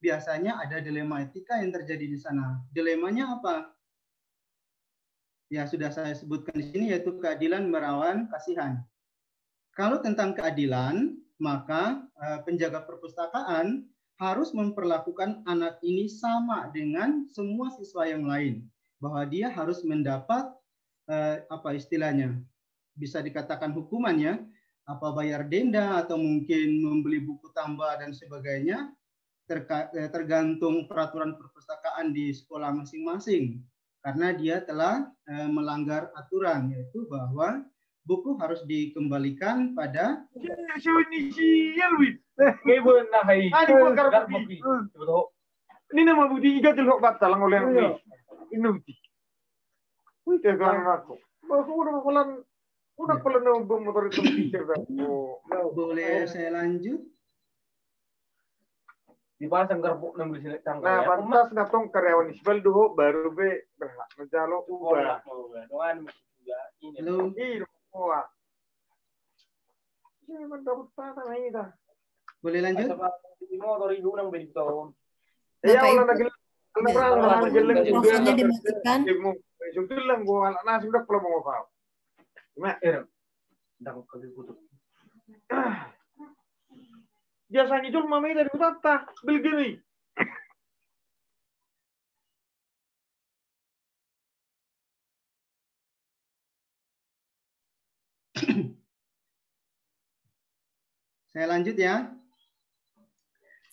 biasanya ada dilema etika yang terjadi di sana. Dilemanya apa? Ya, sudah saya sebutkan di sini, yaitu keadilan melawan kasihan. Kalau tentang keadilan, maka penjaga perpustakaan harus memperlakukan anak ini sama dengan semua siswa yang lain, bahwa dia harus mendapat bisa dikatakan hukumannya, bayar denda atau mungkin membeli buku tambah dan sebagainya, tergantung peraturan perpustakaan di sekolah masing-masing, karena dia telah melanggar aturan, yaitu bahwa buku harus dikembalikan pada ini nama budi iga telok batalang oleh ini budi. Wih, kan aku. Udah pelan motor itu teacher. Boleh saya lanjut? Di pasang gerbuk nang beli tangga. Nah, pantas natong karyawan isbel dulu baru be berhak ngejalo ubah. Doan juga ini. Wah. Ini mantap tanah ini dah. Boleh lanjut? Motor itu nang beli tahun. Bapak Ibu, juga dimatikan. Sudah lang gua anak nasi udah kalau mau apa. Mak, ndang kali putus. Biasanya itu mami dari utara belgini. Saya lanjut ya.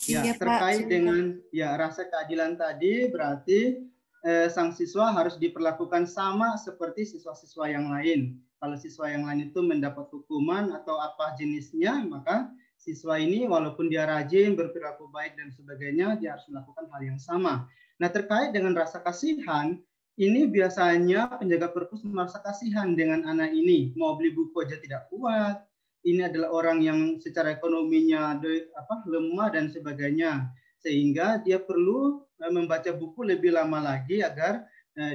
Ya, terkait dengan rasa keadilan tadi, berarti sang siswa harus diperlakukan sama seperti siswa-siswa yang lain. Kalau siswa yang lain itu mendapat hukuman atau apa jenisnya, maka siswa ini walaupun dia rajin, berperilaku baik dan sebagainya, dia harus melakukan hal yang sama. Nah, terkait dengan rasa kasihan, ini biasanya penjaga perpus merasa kasihan dengan anak ini. Mau beli buku aja tidak kuat. Ini adalah orang yang secara ekonominya lemah dan sebagainya. Sehingga dia perlu membaca buku lebih lama lagi agar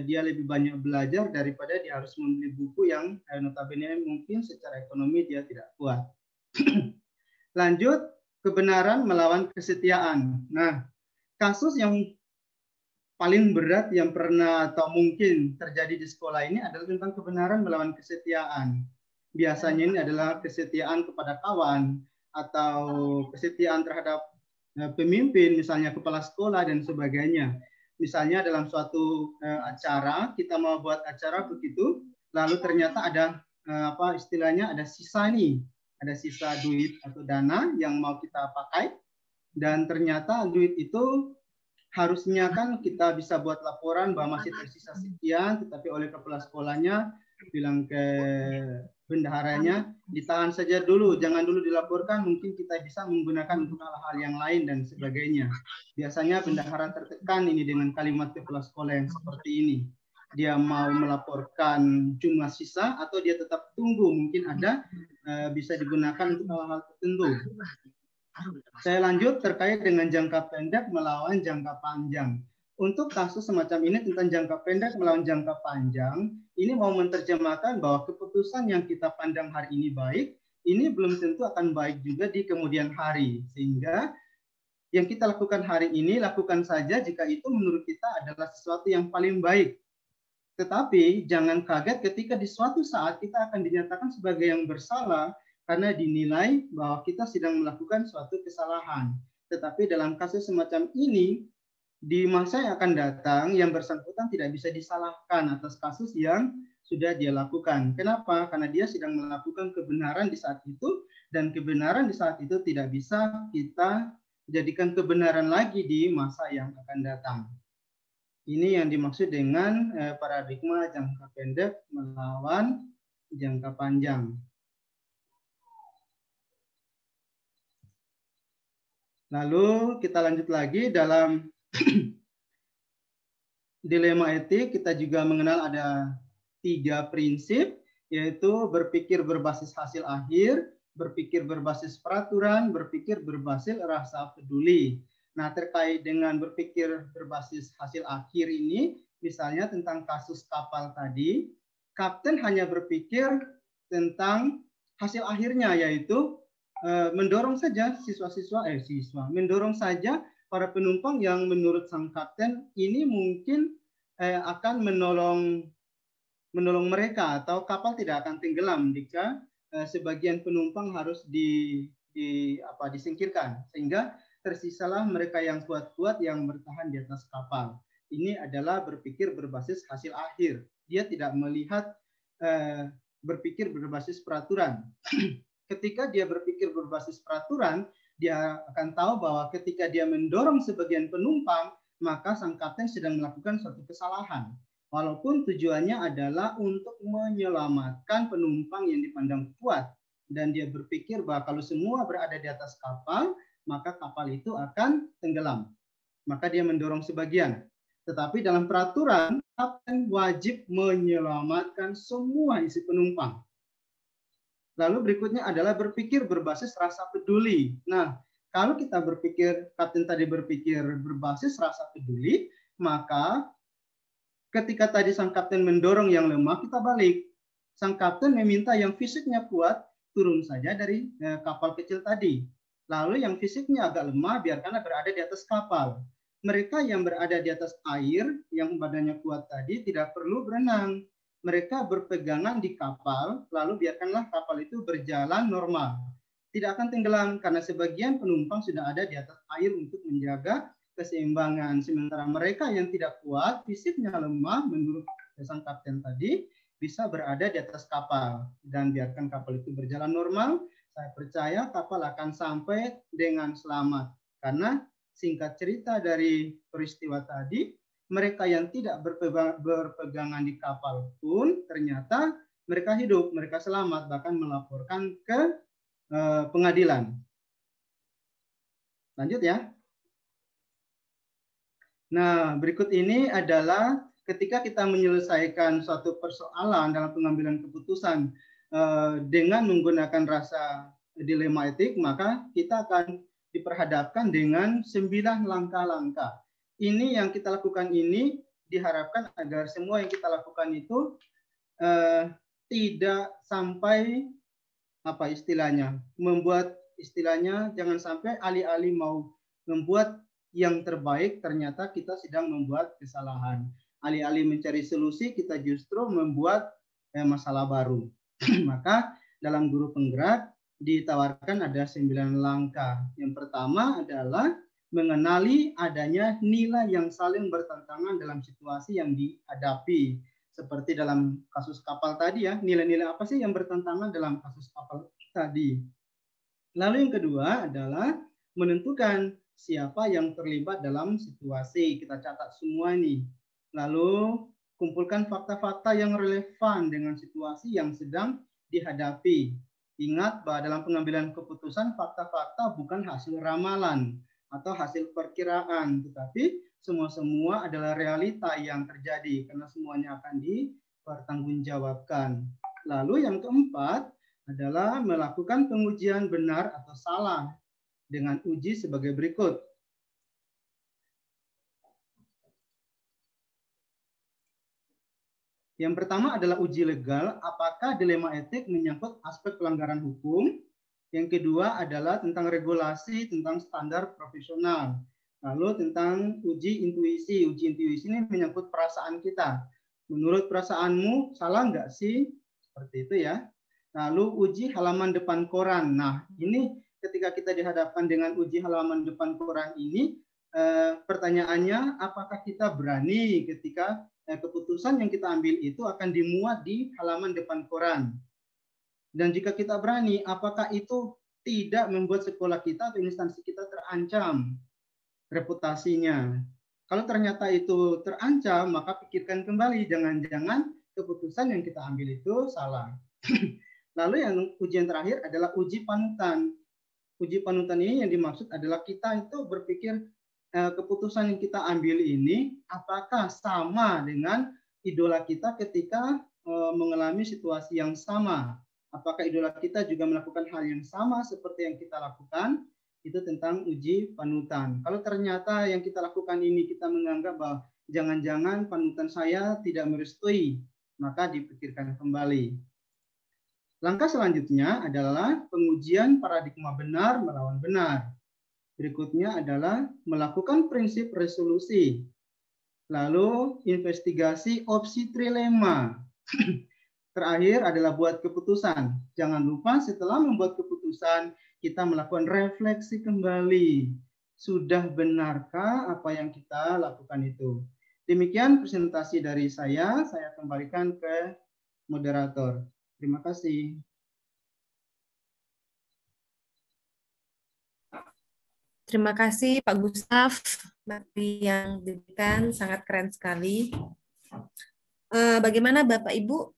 dia lebih banyak belajar daripada dia harus membeli buku yang notabene mungkin secara ekonomi dia tidak kuat. Lanjut, kebenaran melawan kesetiaan. Nah, kasus yang paling berat yang pernah atau mungkin terjadi di sekolah ini adalah tentang kebenaran melawan kesetiaan. Biasanya ini adalah kesetiaan kepada kawan atau kesetiaan terhadap pemimpin, misalnya kepala sekolah dan sebagainya. Misalnya dalam suatu acara, kita mau buat acara begitu, lalu ternyata ada ada sisa nih, ada sisa duit atau dana yang mau kita pakai, dan ternyata duit itu harusnya kan kita bisa buat laporan bahwa masih tersisa sekian, tetapi oleh kepala sekolahnya bilang ke bendaharanya, ditahan saja dulu, jangan dulu dilaporkan, mungkin kita bisa menggunakan untuk hal-hal yang lain dan sebagainya. Biasanya bendahara tertekan ini dengan kalimat kepala sekolah yang seperti ini. Dia mau melaporkan jumlah sisa atau dia tetap tunggu, mungkin ada bisa digunakan untuk hal-hal tertentu. Saya lanjut terkait dengan jangka pendek melawan jangka panjang. Untuk kasus semacam ini tentang jangka pendek melawan jangka panjang, ini mau menerjemahkan bahwa keputusan yang kita pandang hari ini baik, ini belum tentu akan baik juga di kemudian hari. Sehingga yang kita lakukan hari ini, lakukan saja jika itu menurut kita adalah sesuatu yang paling baik. Tetapi jangan kaget ketika di suatu saat kita akan dinyatakan sebagai yang bersalah karena dinilai bahwa kita sedang melakukan suatu kesalahan. Tetapi dalam kasus semacam ini, di masa yang akan datang, yang bersangkutan tidak bisa disalahkan atas kasus yang sudah dia lakukan. Kenapa? Karena dia sedang melakukan kebenaran di saat itu, dan kebenaran di saat itu tidak bisa kita jadikan kebenaran lagi di masa yang akan datang. Ini yang dimaksud dengan paradigma jangka pendek melawan jangka panjang. Lalu kita lanjut lagi dalam dilema etik kita juga mengenal ada 3 prinsip, yaitu berpikir berbasis hasil akhir, berpikir berbasis peraturan, berpikir berbasis rasa peduli. Nah, terkait dengan berpikir berbasis hasil akhir ini, misalnya tentang kasus kapal tadi, kapten hanya berpikir tentang hasil akhirnya, yaitu mendorong saja mendorong saja para penumpang yang menurut sang kapten ini mungkin akan menolong mereka, atau kapal tidak akan tenggelam jika sebagian penumpang harus disingkirkan, sehingga tersisalah mereka yang kuat-kuat yang bertahan di atas kapal. Ini adalah berpikir berbasis hasil akhir. Dia tidak melihat berpikir berbasis peraturan. Ketika dia berpikir berbasis peraturan, dia akan tahu bahwa ketika dia mendorong sebagian penumpang, maka sang kapten sedang melakukan suatu kesalahan. Walaupun tujuannya adalah untuk menyelamatkan penumpang yang dipandang kuat. Dan dia berpikir bahwa kalau semua berada di atas kapal, maka kapal itu akan tenggelam. Maka dia mendorong sebagian. Tetapi dalam peraturan, kapten wajib menyelamatkan semua isi penumpang. Lalu berikutnya adalah berpikir berbasis rasa peduli. Nah, kalau kita berpikir, kapten tadi berpikir berbasis rasa peduli, maka ketika tadi sang kapten mendorong yang lemah, kita balik. Sang kapten meminta yang fisiknya kuat turun saja dari kapal kecil tadi. Lalu yang fisiknya agak lemah biarkanlah berada di atas kapal. Mereka yang berada di atas air, yang badannya kuat tadi tidak perlu berenang. Mereka berpegangan di kapal, lalu biarkanlah kapal itu berjalan normal. Tidak akan tenggelam karena sebagian penumpang sudah ada di atas air untuk menjaga keseimbangan. Sementara mereka yang tidak kuat, fisiknya lemah, menurut sang kapten tadi, bisa berada di atas kapal. Dan biarkan kapal itu berjalan normal, saya percaya kapal akan sampai dengan selamat. Karena singkat cerita dari peristiwa tadi, mereka yang tidak berpegangan di kapal pun ternyata mereka hidup, mereka selamat, bahkan melaporkan ke pengadilan. Lanjut ya. Nah, berikut ini adalah ketika kita menyelesaikan suatu persoalan dalam pengambilan keputusan dengan menggunakan rasa dilema etik, maka kita akan diperhadapkan dengan 9 langkah-langkah. Ini yang kita lakukan ini diharapkan agar semua yang kita lakukan itu tidak sampai membuat jangan sampai alih-alih mau membuat yang terbaik ternyata kita sedang membuat kesalahan. Alih-alih mencari solusi kita justru membuat masalah baru. Maka dalam guru penggerak ditawarkan ada 9 langkah. Yang pertama adalah mengenali adanya nilai yang saling bertentangan dalam situasi yang dihadapi. Seperti dalam kasus kapal tadi ya, nilai-nilai apa sih yang bertentangan dalam kasus kapal tadi. Lalu yang kedua adalah menentukan siapa yang terlibat dalam situasi. Kita catat semua ini. Lalu kumpulkan fakta-fakta yang relevan dengan situasi yang sedang dihadapi. Ingat bahwa dalam pengambilan keputusan fakta-fakta bukan hasil ramalan atau hasil perkiraan, tetapi semua adalah realita yang terjadi karena semuanya akan dipertanggungjawabkan. Lalu yang keempat adalah melakukan pengujian benar atau salah dengan uji sebagai berikut. Yang pertama adalah uji legal, apakah dilema etik menyangkut aspek pelanggaran hukum. Yang kedua adalah tentang regulasi, tentang standar profesional. Lalu tentang uji intuisi. Uji intuisi ini menyangkut perasaan kita. Menurut perasaanmu, salah nggak sih? Seperti itu ya. Lalu uji halaman depan koran. Nah, ini ketika kita dihadapkan dengan uji halaman depan koran ini, pertanyaannya apakah kita berani ketika keputusan yang kita ambil itu akan dimuat di halaman depan koran. Dan jika kita berani, apakah itu tidak membuat sekolah kita atau instansi kita terancam reputasinya? Kalau ternyata itu terancam, maka pikirkan kembali, jangan-jangan keputusan yang kita ambil itu salah. Lalu yang ujian terakhir adalah uji panutan. Uji panutan ini yang dimaksud adalah kita itu berpikir keputusan yang kita ambil ini apakah sama dengan idola kita ketika mengalami situasi yang sama. Apakah idola kita juga melakukan hal yang sama seperti yang kita lakukan? Itu tentang uji panutan. Kalau ternyata yang kita lakukan ini kita menganggap bahwa jangan-jangan panutan saya tidak merestui, maka dipikirkan kembali. Langkah selanjutnya adalah pengujian paradigma benar melawan benar. Berikutnya adalah melakukan prinsip resolusi. Lalu investigasi opsi trilema. Terakhir adalah buat keputusan. Jangan lupa setelah membuat keputusan, kita melakukan refleksi kembali. Sudah benarkah apa yang kita lakukan itu? Demikian presentasi dari saya kembalikan ke moderator. Terima kasih. Terima kasih Pak Gustaf, materi yang diberikan sangat keren sekali. Bagaimana Bapak Ibu?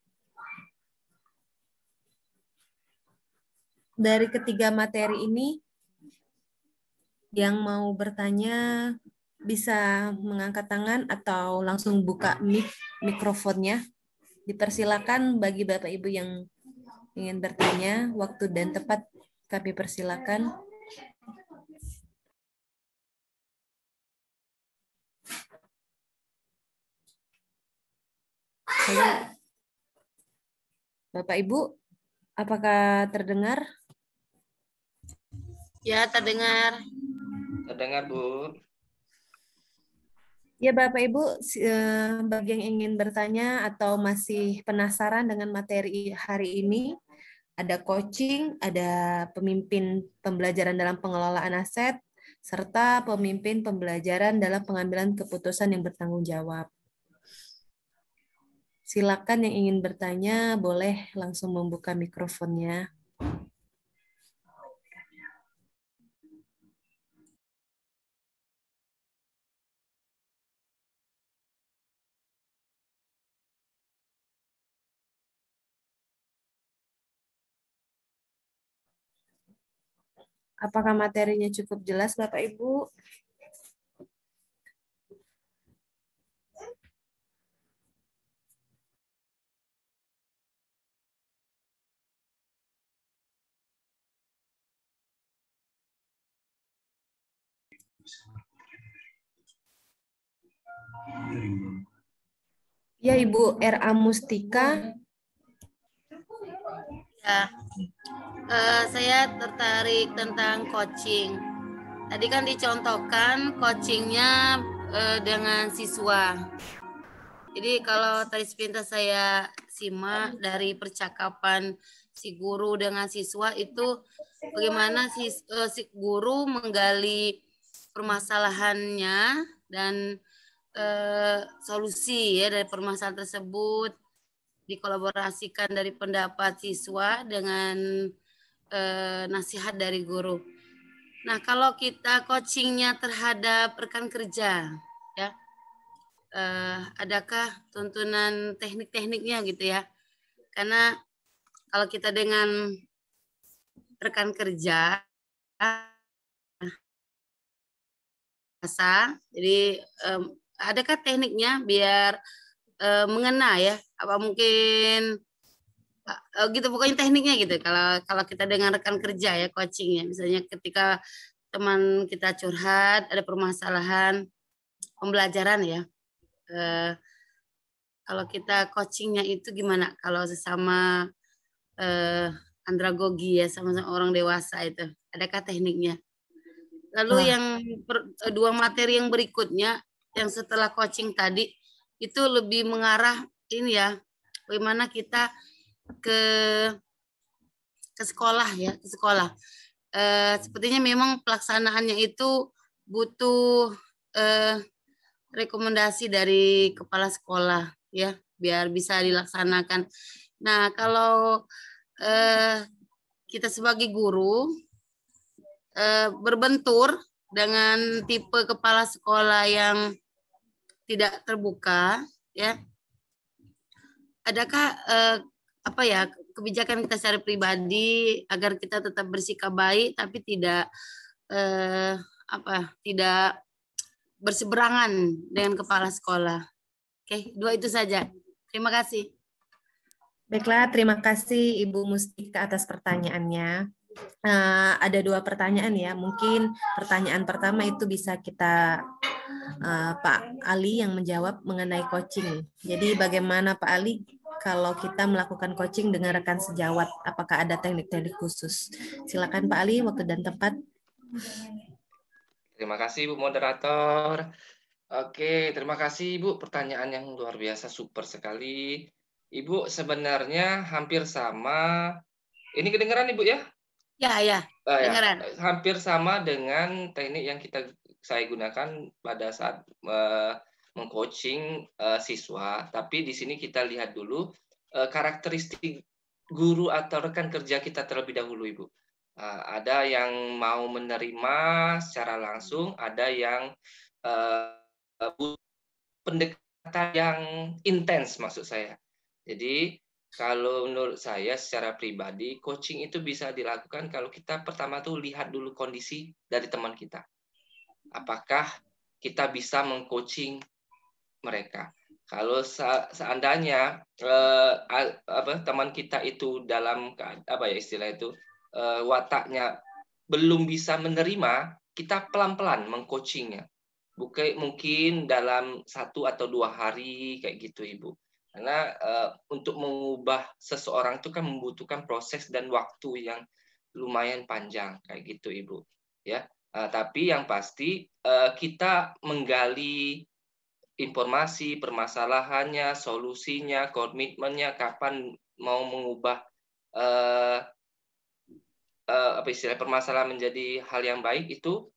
Dari ketiga materi ini, yang mau bertanya bisa mengangkat tangan atau langsung buka mikrofonnya. Dipersilakan bagi Bapak Ibu yang ingin bertanya, waktu dan tempat kami persilakan. Halo. Bapak Ibu, apakah terdengar? Ya, terdengar. Terdengar, Bu. Ya, Bapak Ibu, bagi yang ingin bertanya atau masih penasaran dengan materi hari ini, ada coaching, ada pemimpin pembelajaran dalam pengelolaan aset, serta pemimpin pembelajaran dalam pengambilan keputusan yang bertanggung jawab. Silakan yang ingin bertanya, boleh langsung membuka mikrofonnya. Apakah materinya cukup jelas, Bapak Ibu? Ya, Ibu R.A. Mustika. Ya, saya tertarik tentang coaching. Tadi kan dicontohkan coachingnya dengan siswa. Jadi kalau tadi sepintas saya simak dari percakapan si guru dengan siswa itu bagaimana si guru menggali permasalahannya dan solusi ya dari permasalahan tersebut, dikolaborasikan dari pendapat siswa dengan nasihat dari guru. Nah, kalau kita coachingnya terhadap rekan kerja, ya, adakah tuntunan teknik-tekniknya gitu ya? Karena kalau kita dengan rekan kerja, jadi adakah tekniknya biar mengena ya? Apa mungkin gitu pokoknya tekniknya gitu. Kalau kita dengan rekan kerja ya coachingnya, misalnya ketika teman kita curhat ada permasalahan pembelajaran ya, kalau kita coachingnya itu gimana? Kalau sesama andragogi ya, sama orang dewasa itu, adakah tekniknya? Lalu yang dua materi yang berikutnya yang setelah coaching tadi itu lebih mengarah ini ya, bagaimana kita ke sekolah ya, ke sekolah. Sepertinya memang pelaksanaannya itu butuh rekomendasi dari kepala sekolah ya, biar bisa dilaksanakan. Nah, kalau kita sebagai guru berbentur dengan tipe kepala sekolah yang tidak terbuka ya, adakah apa ya kebijakan kita secara pribadi agar kita tetap bersikap baik tapi tidak tidak berseberangan dengan kepala sekolah. Oke, 2 itu saja. Terima kasih. Baiklah, terima kasih Ibu Mustika atas pertanyaannya. Ada 2 pertanyaan ya. Mungkin pertanyaan pertama itu bisa kita Pak Ali yang menjawab mengenai coaching. Jadi bagaimana Pak Ali kalau kita melakukan coaching dengan rekan sejawat? Apakah ada teknik-teknik khusus? Silakan Pak Ali, waktu dan tempat. Terima kasih Bu Moderator. Oke, terima kasih Ibu. Pertanyaan yang luar biasa, super sekali. Ibu sebenarnya hampir sama. Ini kedengaran Ibu ya? Ya, kedengaran. Ya, hampir sama dengan teknik yang saya gunakan pada saat mengcoaching siswa. Tapi di sini kita lihat dulu karakteristik guru atau rekan kerja kita terlebih dahulu, Ibu. Ada yang mau menerima secara langsung, ada yang pendekatan yang intens maksud saya. Jadi kalau menurut saya secara pribadi, coaching itu bisa dilakukan kalau kita pertama tuh lihat dulu kondisi dari teman kita. Apakah kita bisa mengcoaching mereka? Kalau seandainya teman kita itu dalam wataknya belum bisa menerima, kita pelan-pelan mengcoachingnya. Mungkin dalam 1 atau 2 hari kayak gitu, Ibu. Karena untuk mengubah seseorang itu kan membutuhkan proses dan waktu yang lumayan panjang kayak gitu, Ibu. Ya, tapi yang pasti kita menggali informasi, permasalahannya, solusinya, komitmennya, kapan mau mengubah permasalahan menjadi hal yang baik itu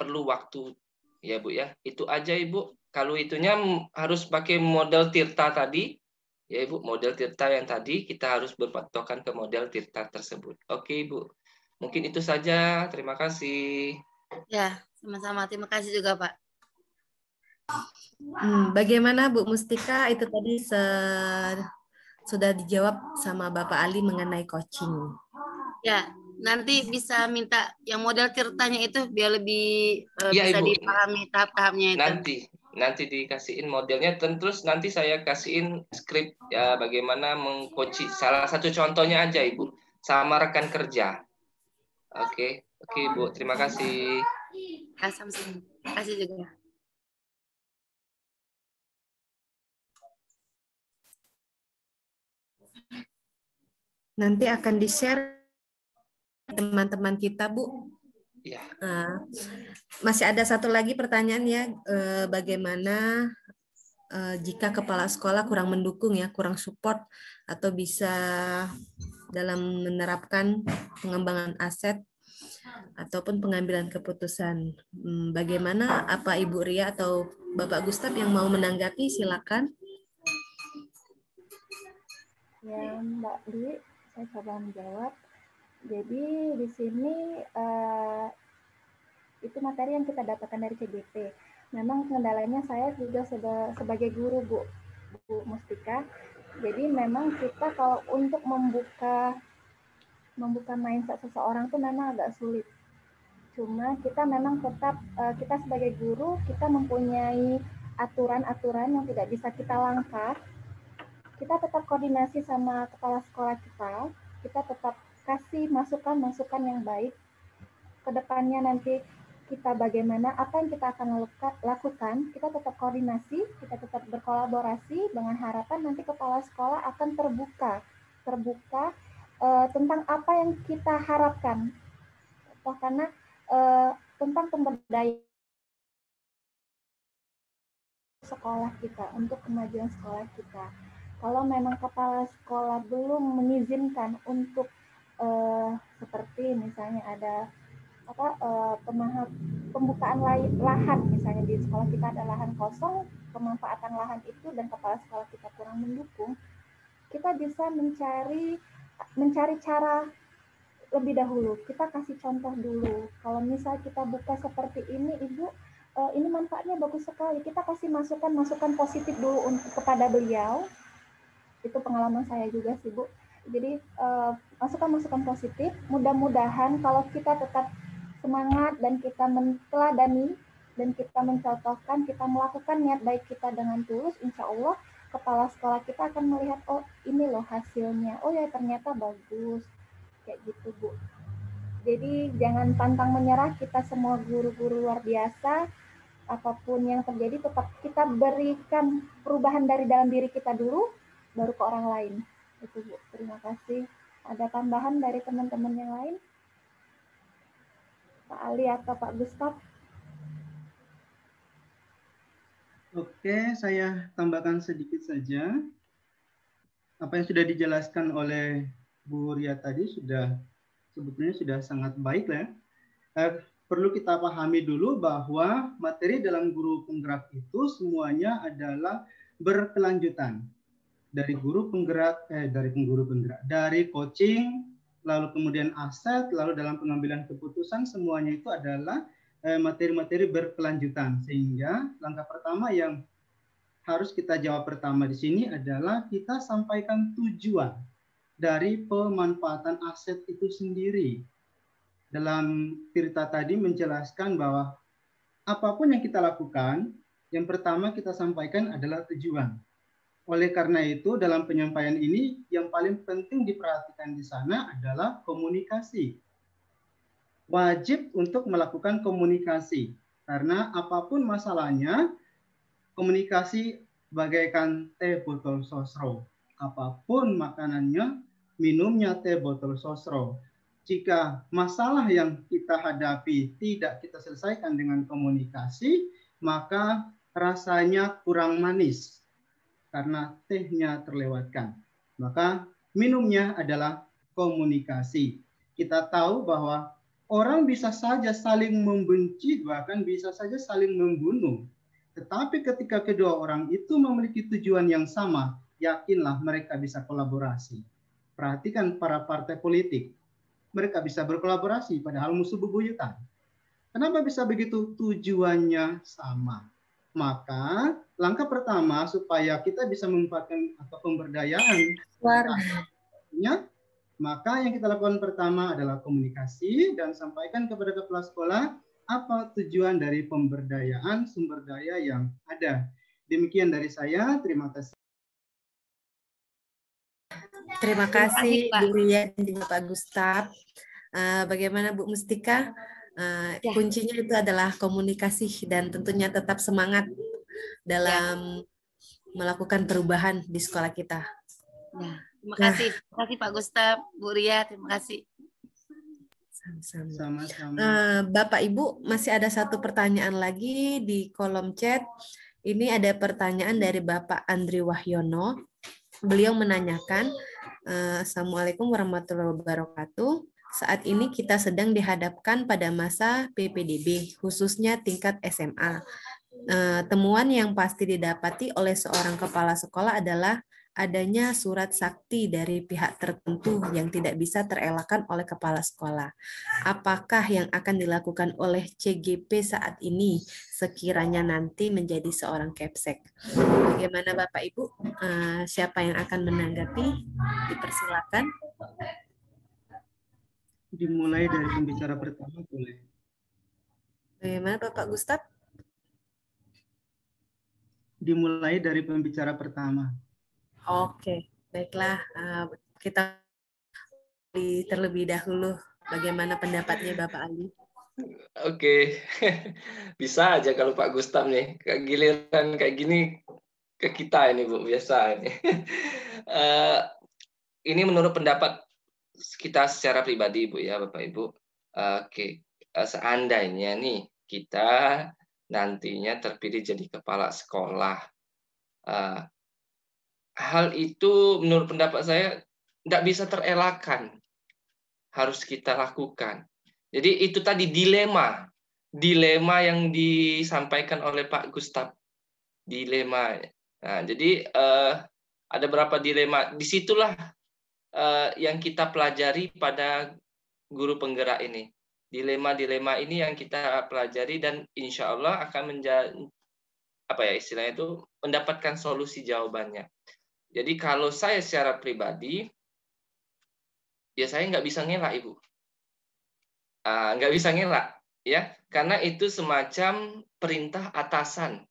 perlu waktu, ya Bu ya. Itu aja Ibu. Kalau itunya harus pakai model Tirta tadi, ya Ibu, model Tirta yang tadi kita harus berpatokan ke model Tirta tersebut. Oke Ibu, mungkin itu saja. Terima kasih. Ya, sama-sama. Terima kasih juga Pak. Bagaimana Bu Mustika, itu tadi sudah dijawab sama Bapak Ali mengenai coaching. Ya, nanti bisa minta yang model tirtanya itu biar lebih bisa Ibu, dipahami tahap-tahapnya itu. Nanti dikasihin modelnya, terus nanti saya kasihin skrip ya bagaimana mengcoaching. Salah satu contohnya aja Ibu, sama rekan kerja. Oke, Bu, terima kasih. Sama-sama. Terima kasih juga. Nanti akan di-share teman-teman kita, Bu. Ya. Masih ada satu lagi pertanyaan ya, bagaimana jika kepala sekolah kurang mendukung ya, kurang support atau bisa dalam menerapkan pengembangan aset ataupun pengambilan keputusan. Bagaimana, apa Ibu Ria atau Bapak Gustaf yang mau menanggapi, silakan. Ya, Mbak Dwi, saya coba menjawab. Jadi di sini itu materi yang kita dapatkan dari CGP. Memang kendalanya saya juga sebagai guru, Bu Mustika. Jadi memang kita kalau untuk membuka mindset seseorang itu memang agak sulit. Cuma kita memang tetap kita sebagai guru kita mempunyai aturan-aturan yang tidak bisa kita langgar. Kita tetap koordinasi sama kepala sekolah kita tetap kasih masukan-masukan yang baik. Kedepannya nanti kita bagaimana, apa yang kita akan lakukan, kita tetap koordinasi, kita tetap berkolaborasi dengan harapan nanti kepala sekolah akan terbuka tentang apa yang kita harapkan. Karena tentang pemberdayaan sekolah kita, untuk kemajuan sekolah kita. Kalau memang kepala sekolah belum mengizinkan untuk seperti misalnya ada pembukaan lahan, misalnya di sekolah kita ada lahan kosong, pemanfaatan lahan itu dan kepala sekolah kita kurang mendukung, kita bisa mencari cara lebih dahulu. Kita kasih contoh dulu. Kalau misal kita buka seperti ini, Ibu, ini manfaatnya bagus sekali. Kita kasih masukan positif dulu kepada beliau. Itu pengalaman saya juga sih, Bu. Jadi masukan positif. Mudah-mudahan kalau kita tetap semangat dan kita menteladani dan kita mencontohkan, kita melakukan niat baik kita dengan tulus, insya Allah kepala sekolah kita akan melihat, oh ini loh hasilnya, oh ya ternyata bagus, kayak gitu Bu. Jadi jangan pantang menyerah, kita semua guru-guru luar biasa, apapun yang terjadi tetap kita berikan perubahan dari dalam diri kita dulu, baru ke orang lain. Itu Bu, terima kasih. Ada tambahan dari teman-teman yang lain? Pak Ali atau Pak Gustaf? Oke, saya tambahkan sedikit saja. Apa yang sudah dijelaskan oleh Bu Ria tadi sebetulnya sudah sangat baik ya. Perlu kita pahami dulu bahwa materi dalam guru penggerak itu semuanya adalah berkelanjutan. Dari guru penggerak, dari coaching, lalu kemudian aset, lalu dalam pengambilan keputusan, semuanya itu adalah materi-materi berkelanjutan. Sehingga langkah pertama yang harus kita jawab pertama di sini adalah kita sampaikan tujuan dari pemanfaatan aset itu sendiri. Dalam Tirta tadi menjelaskan bahwa apapun yang kita lakukan, yang pertama kita sampaikan adalah tujuan. Oleh karena itu, dalam penyampaian ini yang paling penting diperhatikan di sana adalah komunikasi. Wajib untuk melakukan komunikasi, karena apapun masalahnya, komunikasi bagaikan teh botol sosro. Apapun makanannya, minumnya teh botol sosro. Jika masalah yang kita hadapi tidak kita selesaikan dengan komunikasi, maka rasanya kurang manis karena tehnya terlewatkan. Maka minumnya adalah komunikasi. Kita tahu bahwa orang bisa saja saling membenci, bahkan bisa saja saling membunuh. Tetapi ketika kedua orang itu memiliki tujuan yang sama, yakinlah mereka bisa kolaborasi. Perhatikan para partai politik. Mereka bisa berkolaborasi padahal musuh bebuyutan. Kenapa bisa begitu? Tujuannya sama. Maka langkah pertama supaya kita bisa memanfaatkan atau pemberdayaan, maka yang kita lakukan pertama adalah komunikasi dan sampaikan kepada kepala sekolah apa tujuan dari pemberdayaan sumber daya yang ada. Demikian dari saya, terima kasih. Terima kasih Bu Ria dan juga Pak Gustaf. Bagaimana Bu Mustika? Kuncinya itu adalah komunikasi dan tentunya tetap semangat dalam melakukan perubahan di sekolah kita. Terima kasih Pak Gustaf, Bu Ria, terima kasih. Sama-sama. Bapak Ibu, masih ada satu pertanyaan lagi di kolom chat. Ini ada pertanyaan dari Bapak Andri Wahyono. Beliau menanyakan, Assalamualaikum warahmatullahi wabarakatuh. Saat ini kita sedang dihadapkan pada masa PPDB, khususnya tingkat SMA. Temuan yang pasti didapati oleh seorang kepala sekolah adalah adanya surat sakti dari pihak tertentu yang tidak bisa terelakkan oleh kepala sekolah. Apakah yang akan dilakukan oleh CGP saat ini sekiranya nanti menjadi seorang Kepsek? Bagaimana Bapak Ibu? Siapa yang akan menanggapi? Dipersilakan. Dimulai dari pembicara pertama boleh. Bagaimana Bapak Gustaf? Dimulai dari pembicara pertama. Oke, baiklah. Kita terlebih dahulu. Bagaimana pendapatnya Bapak Ali? Oke, bisa aja kalau Pak Gustaf nih. Giliran kayak gini ke kita ini Bu, biasa ini. Ini menurut pendapat kita secara pribadi Bu ya Bapak Ibu. Oke, seandainya nih kita nantinya terpilih jadi kepala sekolah, hal itu menurut pendapat saya tidak bisa terelakkan, harus kita lakukan. Jadi itu tadi dilema yang disampaikan oleh Pak Gustaf, dilema. Nah, jadi ada berapa dilema, disitulah yang kita pelajari pada guru penggerak ini. Dilema-dilema ini yang kita pelajari dan insya Allah akan menjadi istilahnya itu mendapatkan solusi jawabannya. Jadi kalau saya secara pribadi, ya saya nggak bisa ngelak Ibu, nggak bisa ngelak. ya, karena itu semacam perintah atasan,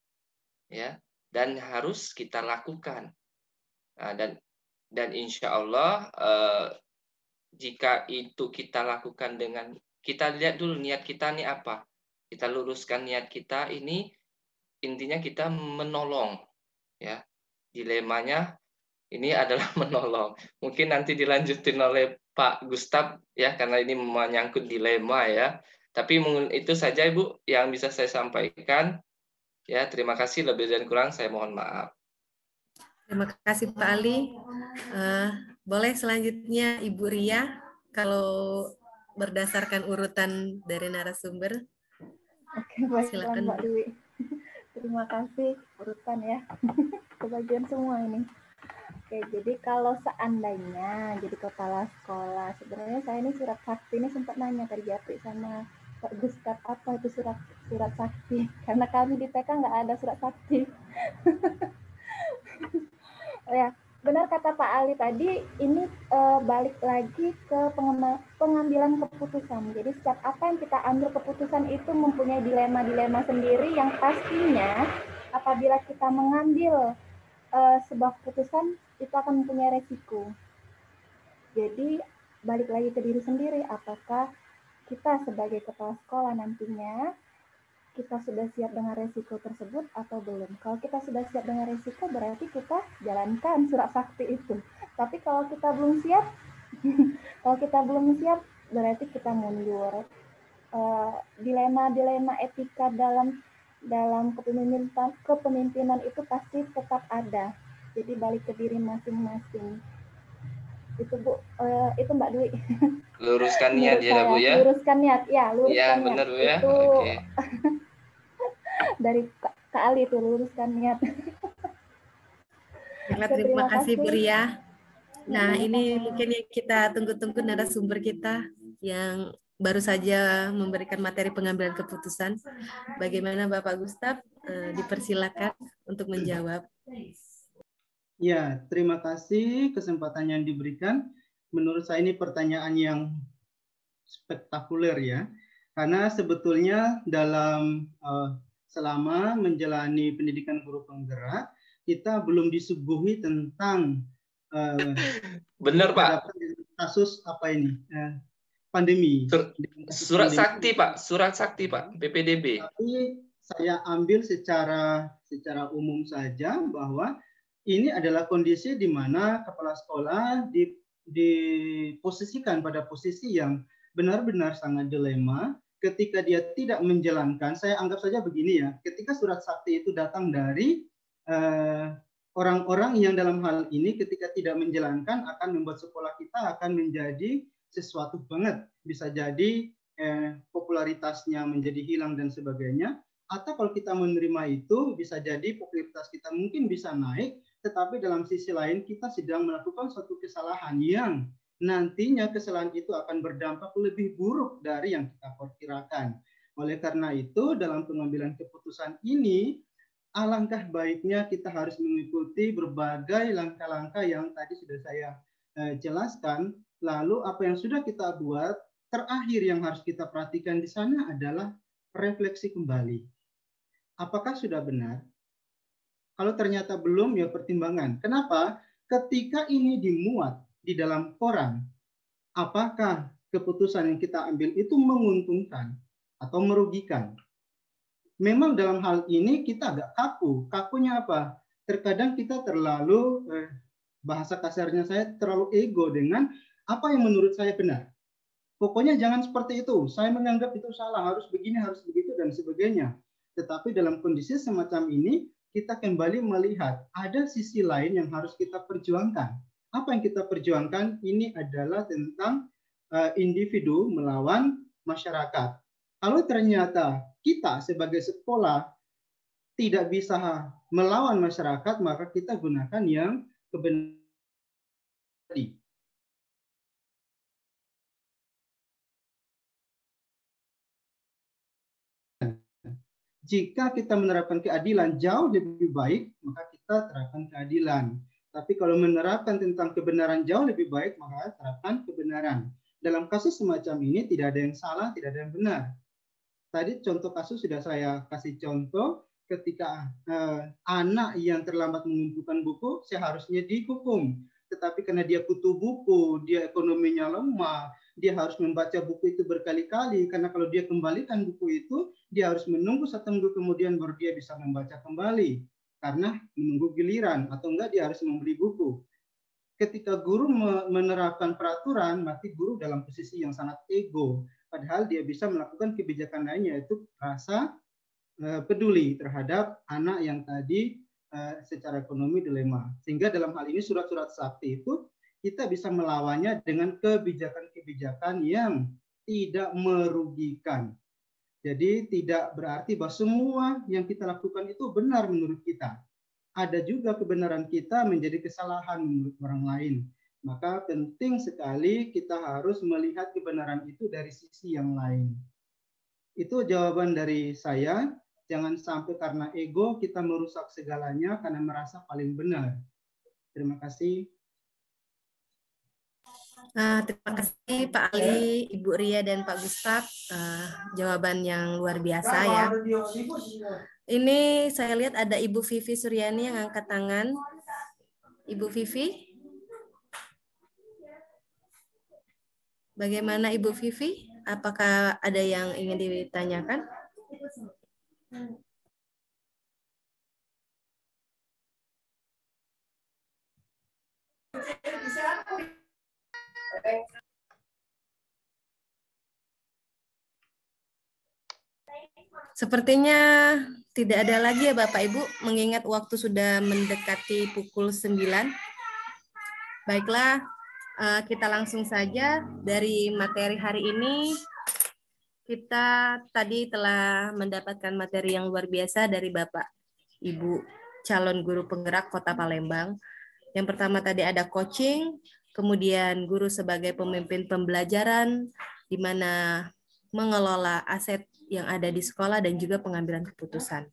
ya, dan harus kita lakukan. Nah, dan insya Allah jika itu kita lakukan dengan kita lihat dulu niat kita nih apa, kita luruskan niat kita ini, intinya kita menolong, ya, dilemanya ini adalah menolong. Mungkin nanti dilanjutin oleh Pak Gustaf ya, karena ini menyangkut dilema ya. Tapi itu saja Ibu yang bisa saya sampaikan. Ya, terima kasih, lebih dan kurang saya mohon maaf. Terima kasih Pak Ali. Boleh selanjutnya Ibu Ria, kalau berdasarkan urutan dari narasumber. Oke, baik, silakan Mbak Dewi. Terima kasih urutan ya. Kebagian semua ini. Oke, jadi kalau seandainya jadi kepala sekolah, sebenarnya saya ini surat sakti ini sempat nanya tadi Japri sama Pak Gustaf, apa itu surat sakti? Karena kami di TK nggak ada surat sakti. Oh ya, benar kata Pak Ali tadi, ini balik lagi ke pengambilan keputusan. Jadi setiap apa yang kita ambil keputusan itu mempunyai dilema-dilema sendiri yang pastinya apabila kita mengambil sebuah keputusan itu akan mempunyai resiko. Jadi balik lagi ke diri sendiri, apakah kita sebagai kepala sekolah nantinya kita sudah siap dengan resiko tersebut atau belum. Kalau kita sudah siap dengan resiko berarti kita jalankan surat sakti itu. Tapi kalau kita belum siap, berarti kita mundur. Dilema-dilema etika dalam kepemimpinan itu pasti tetap ada. Jadi balik ke diri masing-masing. Itu Bu, itu Mbak Dwi. Luruskan niat ya Bu ya. Luruskan niat, ya luruskan ya, niat. Benar Bu ya. Itu Oke. Dari Kak Ali itu luruskan niat. Terima kasih Bu Ria. Nah ini mungkin yang kita tunggu-tunggu narasumber kita yang baru saja memberikan materi pengambilan keputusan. Bagaimana Bapak Gustaf? Dipersilakan untuk menjawab. Ya, terima kasih kesempatan yang diberikan. Menurut saya ini pertanyaan yang spektakuler ya. Karena sebetulnya dalam selama menjalani pendidikan guru penggerak, kita belum disuguhi tentang benar Pak. Kasus apa ini? Pandemi. Surat sakti Pak, surat sakti Pak, PPDB. Tapi saya ambil secara umum saja bahwa ini adalah kondisi di mana kepala sekolah diposisikan pada posisi yang benar-benar sangat dilema ketika dia tidak menjalankan. Saya anggap saja begini ya, ketika surat sakti itu datang dari orang-orang yang dalam hal ini ketika tidak menjalankan akan membuat sekolah kita akan menjadi sesuatu banget. Bisa jadi popularitasnya menjadi hilang dan sebagainya. Atau kalau kita menerima itu bisa jadi popularitas kita mungkin bisa naik, tetapi dalam sisi lain kita sedang melakukan suatu kesalahan yang nantinya kesalahan itu akan berdampak lebih buruk dari yang kita perkirakan. Oleh karena itu dalam pengambilan keputusan ini alangkah baiknya kita harus mengikuti berbagai langkah-langkah yang tadi sudah saya jelaskan. Lalu apa yang sudah kita buat, terakhir yang harus kita perhatikan di sana adalah refleksi kembali. Apakah sudah benar? Kalau ternyata belum, ya pertimbangan. Kenapa? Ketika ini dimuat di dalam koran, apakah keputusan yang kita ambil itu menguntungkan atau merugikan? Memang dalam hal ini kita agak kaku. Kakunya apa? Terkadang kita terlalu, bahasa kasarnya saya, terlalu ego dengan apa yang menurut saya benar. Pokoknya jangan seperti itu. Saya menganggap itu salah, harus begini, harus begitu, dan sebagainya. Tetapi dalam kondisi semacam ini, kita kembali melihat ada sisi lain yang harus kita perjuangkan. Apa yang kita perjuangkan ini adalah tentang individu melawan masyarakat. Kalau ternyata kita sebagai sekolah tidak bisa melawan masyarakat, maka kita gunakan yang kebenaran. Jika kita menerapkan keadilan jauh lebih baik, maka kita terapkan keadilan. Tapi kalau menerapkan tentang kebenaran jauh lebih baik, maka terapkan kebenaran. Dalam kasus semacam ini tidak ada yang salah, tidak ada yang benar. Tadi contoh kasus sudah saya kasih contoh, ketika anak yang terlambat mengumpulkan buku seharusnya dihukum. Tetapi karena dia butuh buku, dia ekonominya lemah, dia harus membaca buku itu berkali-kali, karena kalau dia kembalikan buku itu, dia harus menunggu 1 minggu kemudian baru dia bisa membaca kembali, karena menunggu giliran, atau enggak dia harus membeli buku. Ketika guru menerapkan peraturan, maka guru dalam posisi yang sangat ego, padahal dia bisa melakukan kebijakan lainnya, yaitu rasa peduli terhadap anak yang tadi secara ekonomi dilema. Sehingga dalam hal ini surat-surat sakti itu kita bisa melawannya dengan kebijakan-kebijakan yang tidak merugikan. Jadi tidak berarti bahwa semua yang kita lakukan itu benar menurut kita. Ada juga kebenaran kita menjadi kesalahan menurut orang lain. Maka penting sekali kita harus melihat kebenaran itu dari sisi yang lain. Itu jawaban dari saya. Jangan sampai karena ego kita merusak segalanya karena merasa paling benar. Terima kasih. Terima kasih Pak Ali, Ibu Ria, dan Pak Gustaf. Jawaban yang luar biasa ya. Ini saya lihat ada Ibu Vivi Suryani yang angkat tangan. Ibu Vivi? Bagaimana Ibu Vivi? Apakah ada yang ingin ditanyakan? Sepertinya tidak ada lagi ya Bapak Ibu, mengingat waktu sudah mendekati pukul 9. Baiklah, kita langsung saja dari materi hari ini. Kita tadi telah mendapatkan materi yang luar biasa dari Bapak Ibu calon guru penggerak Kota Palembang. Yang pertama tadi ada coaching, kemudian guru sebagai pemimpin pembelajaran, di mana mengelola aset yang ada di sekolah dan juga pengambilan keputusan.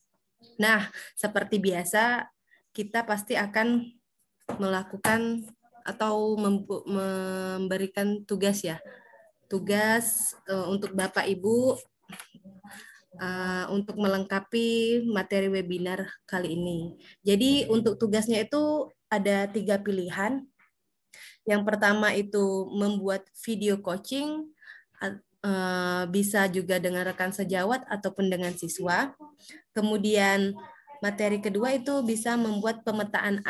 Nah, seperti biasa, kita pasti akan melakukan atau memberikan tugas ya. Tugas untuk Bapak Ibu untuk melengkapi materi webinar kali ini. Jadi untuk tugasnya itu ada 3 pilihan. Yang pertama itu membuat video coaching, bisa juga dengan rekan sejawat ataupun dengan siswa. Kemudian materi kedua itu bisa membuat pemetaan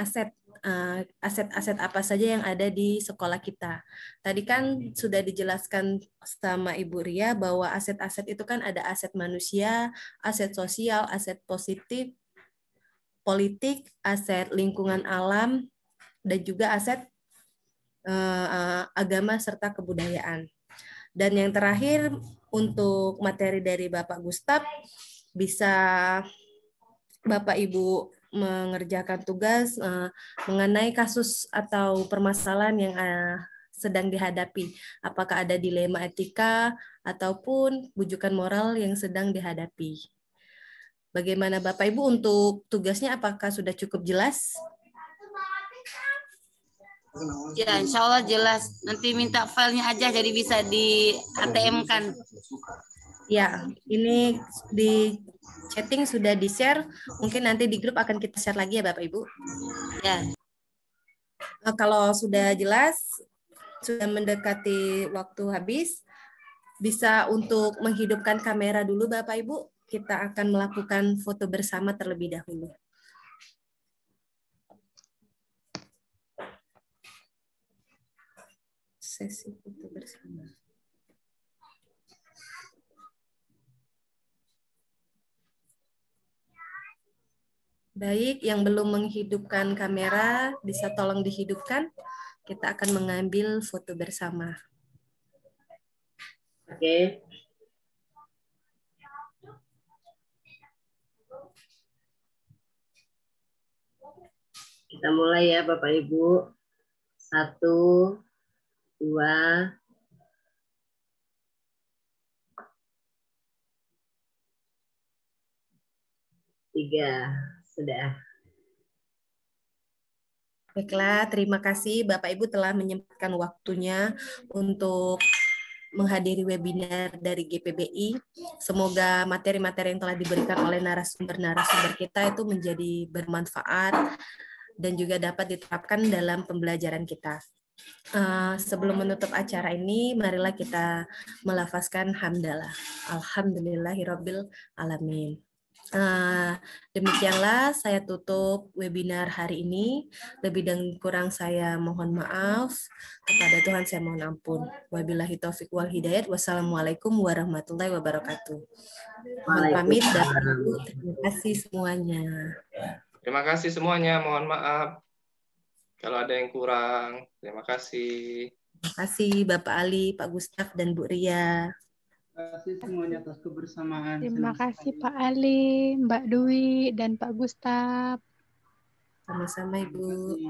aset-aset apa saja yang ada di sekolah kita. Tadi kan sudah dijelaskan sama Ibu Ria bahwa aset-aset itu kan ada aset manusia, aset sosial, aset positif, politik, aset lingkungan alam, dan juga aset agama serta kebudayaan. Dan yang terakhir untuk materi dari Bapak Gustaf, bisa Bapak Ibu mengerjakan tugas mengenai kasus atau permasalahan yang sedang dihadapi. Apakah ada dilema etika ataupun bujukan moral yang sedang dihadapi. Bagaimana Bapak Ibu untuk tugasnya, apakah sudah cukup jelas? Ya, insya Allah jelas. Nanti minta filenya aja jadi bisa di ATM-kan. Ya, ini di chatting sudah di-share. Mungkin nanti di grup akan kita share lagi ya Bapak Ibu. Ya. Kalau sudah jelas, sudah mendekati waktu habis, bisa untuk menghidupkan kamera dulu Bapak Ibu. Kita akan melakukan foto bersama terlebih dahulu. Sesi foto bersama. Baik, yang belum menghidupkan kamera bisa tolong dihidupkan. Kita akan mengambil foto bersama. Oke. Kita mulai ya Bapak Ibu. 1, 2, 3. Sudah. Baiklah, terima kasih Bapak Ibu telah menyempatkan waktunya untuk menghadiri webinar dari GPBI. Semoga materi-materi yang telah diberikan oleh narasumber-narasumber kita itu menjadi bermanfaat dan juga dapat diterapkan dalam pembelajaran kita. Sebelum menutup acara ini, marilah kita melafazkan hamdalah. Alhamdulillahirabbil alamin. Demikianlah saya tutup webinar hari ini. Lebih dan kurang saya mohon maaf. Kepada Tuhan saya mohon ampun. Wabillahi taufiq wal hidayat. Wassalamualaikum warahmatullahi wabarakatuh. Mohon pamit dan terima kasih semuanya. Terima kasih semuanya. Mohon maaf kalau ada yang kurang. Terima kasih. Terima kasih Bapak Ali, Pak Gustaf, dan Bu Ria. Terima kasih semuanya atas kebersamaan. Terima kasih Pak Ali, Mbak Dwi, dan Pak Gustaf. Sama-sama Ibu.